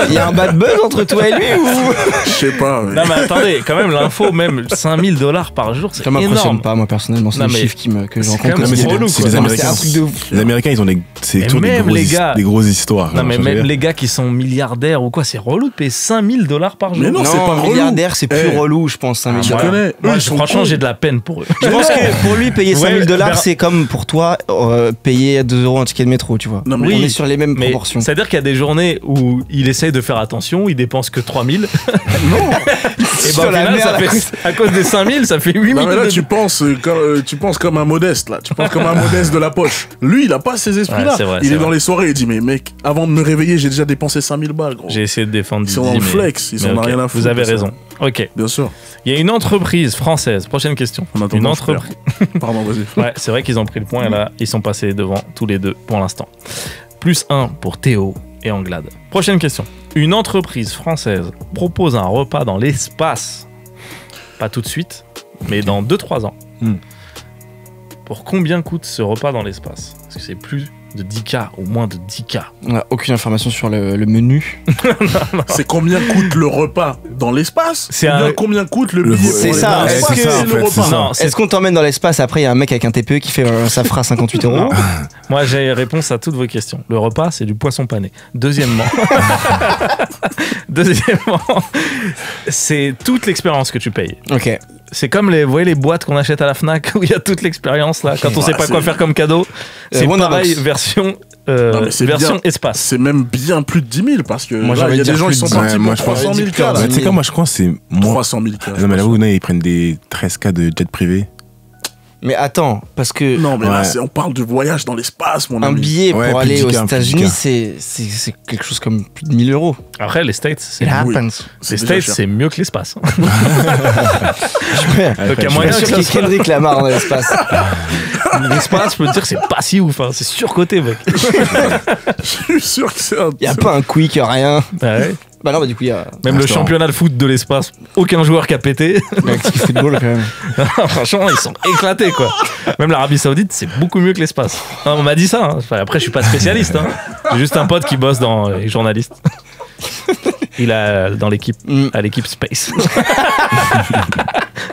Il y a un bad buzz entre toi et lui ou? Je sais pas. Non, mais attendez, quand même, l'info, même $5 000 par jour, c'est énorme. Ça m'impressionne pas, moi personnellement, c'est des chiffres que je rencontre. C'est les Américains. Les Américains, ils ont c'est toujours des grosses histoires. Non, mais même les gars qui sont milliardaires ou quoi, c'est relou de payer $5 000 par jour. Mais non, c'est pas milliardaire, c'est plus relou, je pense. 5 000 $. Moi, franchement, j'ai de la peine pour eux. Je pense que pour lui, payer $5 000, c'est comme pour toi payer 2 € un ticket de métro, tu vois. On est sur les mêmes proportions. C'est-à-dire qu'il y a des journées où il essaye de faire attention, il dépense que 3 000. Non. Et bah, au final, ça fait, à cause des 5 000, ça fait 8 000. Non, mais là, tu penses comme un modeste, là. Tu penses comme un modeste de la poche. Lui, il a pas ses esprits. connard. Il est dans les soirées, il dit mais mec, avant de me réveiller, j'ai déjà dépensé 5000 balles, gros. J'ai essayé de défendre Ils sont dans le flex, ils en ont rien à foutre. Vous avez raison. Ok. Bien sûr. Il y a une entreprise française. Prochaine question. Une entreprise. Pardon, vas-y. Ouais, c'est vrai qu'ils ont pris le point et là, ils sont passés devant tous les deux pour l'instant. +1 pour Théo et Anglade. Prochaine question. Une entreprise française propose un repas dans l'espace. Pas tout de suite, mais dans 2-3 ans. Pour combien coûte ce repas dans l'espace? Est-ce que c'est plus de 10K ou moins de 10K? On n'a aucune information sur le menu. non. C'est combien coûte le repas dans l'espace? Combien coûte le billet? C'est ça. Est-ce qu'on t'emmène dans l'espace? Après, il y a un mec avec un TPE qui fait ça fera 58 €. Moi, j'ai réponse à toutes vos questions. Le repas, c'est du poisson pané. Deuxièmement, c'est toute l'expérience que tu payes. Ok. C'est comme vous voyez les boîtes qu'on achète à la Fnac où il y a toute l'expérience là. Quand on sait pas quoi faire comme cadeau, c'est pareil, version espace. C'est même bien plus de 10 000 parce que il y a des gens qui sont partis pour 300 000 cas. Tu sais quoi, moi je crois que c'est 300 000 cas. Non mais là où ils prennent des 13 cas de jet privé. Mais attends, parce que... Non, mais là, on parle de voyage dans l'espace, mon ami. Un billet pour aller aux États-Unis, c'est quelque chose comme plus de 1 000 €. Après, les States, c'est mieux que l'espace. Donc, il y a moyen que Kendrick Lamar dans l'espace. L'espace, je peux te dire que c'est pas si ouf. Hein. C'est surcoté, mec. Je suis sûr que c'est un... Il n'y a pas un quick, rien. Ouais. Bah non, bah du coup, il y a... Même le championnat de foot de l'espace, aucun joueur qui a pété. L'actif football, quand même. Franchement, ils sont éclatés, quoi. Même l'Arabie Saoudite, c'est beaucoup mieux que l'espace. Non, on m'a dit ça. Hein. Enfin, après, je suis pas spécialiste. Hein. J'ai juste un pote qui bosse dans les journalistes. Il a dans l'équipe, à l'équipe Space.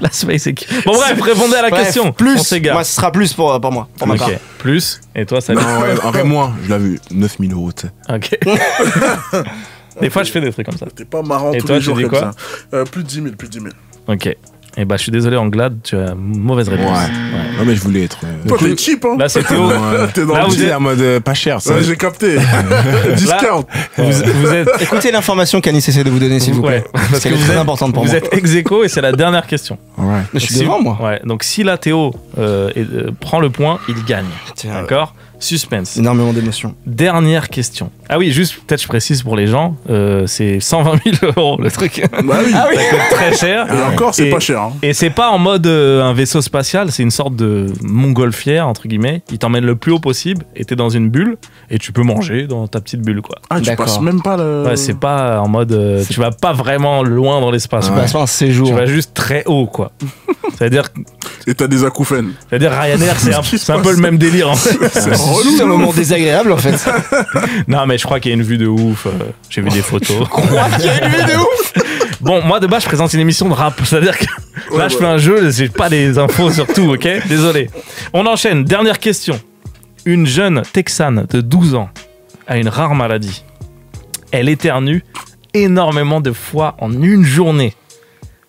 La Space équipe. Bon, bref, répondez à la question. Plus, moi, ce sera plus pour moi. Pour ma part. Plus. Et toi, ça Non, en vrai, moi, je l'ai vu. 9 000 €, tu sais. Ok. Des fois, je fais des trucs comme ça. T'es pas marrant tous les jours comme ça. Plus de 10 000, plus de 10 000. Ok. Et bah, je suis désolé, Anglade, tu as mauvaise réponse. Ouais. Non, mais je voulais être. Toi, t'es cheap, hein. Là, c'est Théo. T'es dans là, vous êtes en mode pas cher, ça. Ouais, j'ai capté. Discount. Vous êtes... Écoutez l'information qu'Anis essaie de vous donner, s'il vous plaît. Parce que c'est très importante pour moi. Vous êtes ex-aequo et c'est la dernière question. Ouais. Je suis devant, moi. Ouais. Donc, si la Théo prend le point, il gagne. D'accord? Suspense. Énormément d'émotions. Dernière question. Ah oui, juste peut-être je précise pour les gens, c'est 120 000 € le truc. Bah oui. Ça coûte très cher. Et encore, c'est pas cher. Hein. Et c'est pas en mode un vaisseau spatial, c'est une sorte de montgolfière, entre guillemets. Il t'emmène le plus haut possible et t'es dans une bulle et tu peux manger dans ta petite bulle, quoi. Ah, tu passes même pas le... Ouais, c'est pas en mode... tu vas pas vraiment loin dans l'espace. Tu passes pas un séjour. Tu vas juste très haut, quoi. C'est-à-dire... Et t'as des acouphènes. C'est-à-dire Ryanair, c'est un peu le même délire, en fait. C'est juste un moment désagréable, en fait. Non, mais je crois qu'il y a une vue de ouf. J'ai vu des photos. Je crois qu'il y a une vue de ouf. Bon, moi, de base, je présente une émission de rap. C'est-à-dire que là, je fais un jeu, j'ai pas des infos sur tout, ok? Désolé. On enchaîne. Dernière question. Une jeune Texane de 12 ans a une rare maladie. Elle éternue énormément de fois en une journée.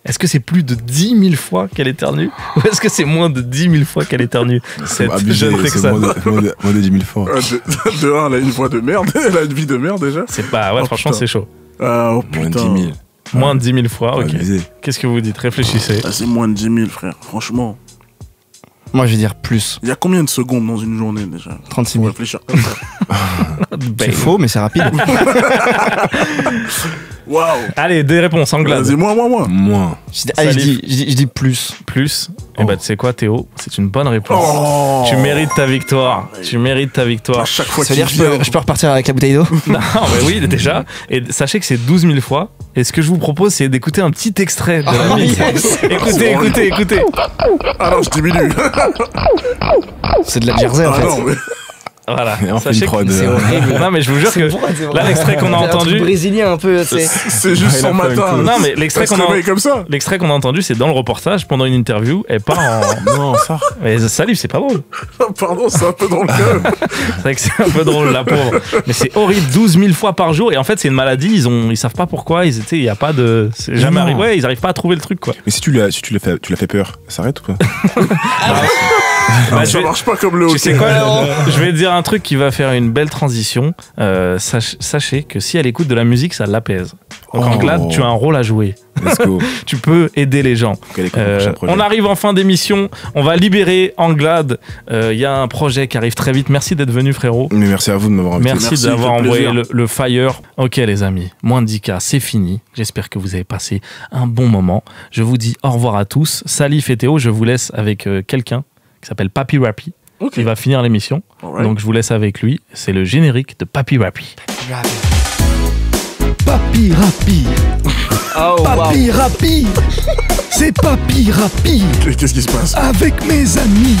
Est-ce que c'est plus de 10 000 fois qu'elle éternue ou est-ce que c'est moins de 10 000 fois qu'elle éternue cette jeune Texane? Moins de 10 000 fois. De un, elle a une voix de merde, elle a une vie de merde déjà. C'est pas, ouais, franchement, c'est chaud. Oh putain. Moins de 10 000. Moins de 10 000 fois, ok. Abusé. Qu'est-ce que vous dites? Réfléchissez. C'est moins de 10 000, frère, franchement. Moi, je vais dire plus. Il y a combien de secondes dans une journée déjà? 36 000. Réfléchir comme ça. C'est faux, mais c'est rapide. Waouh. Allez, des réponses Anglade. Vas-y, moi. Allez, je dis plus. Plus. Et bah, tu sais quoi, Théo? C'est une bonne réponse. Oh. Tu mérites ta victoire. Tu mérites ta victoire. À chaque fois Ça veut dire que je peux repartir avec la bouteille d'eau? Non, mais oui, déjà. Et sachez que c'est 12 000 fois. Et ce que je vous propose, c'est d'écouter un petit extrait de la mix. Écoutez. Alors, je diminue. C'est de la jersey, en fait. Non, mais... Voilà. Et on fait une prod. C'est horrible. Non, mais je vous jure que là, l'extrait qu'on a entendu. Brésilien un peu, c'est juste son matin. Non, mais l'extrait qu'on a comme ça. L'extrait qu'on a entendu, c'est dans le reportage pendant une interview. Elle part en. Non, ça. Mais Salif, c'est pas drôle. Pardon, c'est un peu drôle quand même. C'est vrai que c'est un peu drôle, la pauvre. Mais c'est horrible, 12 000 fois par jour. Et en fait, c'est une maladie. Ils savent pas pourquoi. Il y a pas de. C'est jamais arrivé. Ouais, ils arrivent pas à trouver le truc, quoi. Mais si tu l'as fait peur, ça arrête ou quoi? Bah, ça marche pas comme le hockey. Tu sais quoi, je vais te dire un truc qui va faire une belle transition. Sachez que si elle écoute de la musique, ça l'apaise. Donc Anglade, tu as un rôle à jouer. Let's go. Tu peux aider les gens. On arrive en fin d'émission. On va libérer Anglade. Il y a un projet qui arrive très vite. Merci d'être venu, frérot. Mais merci à vous de m'avoir invité. Merci d'avoir envoyé le fire. Ok, les amis, moins de 10K, c'est fini. J'espère que vous avez passé un bon moment. Je vous dis au revoir à tous. Salif et Théo, je vous laisse avec quelqu'un qui s'appelle Papi Rappy. Il va finir l'émission. Donc je vous laisse avec lui. C'est le générique de Papi Rappy. Papi Rappy. Papi Rappy. C'est Papi Rappy. Qu'est-ce qui se passe? Avec mes amis.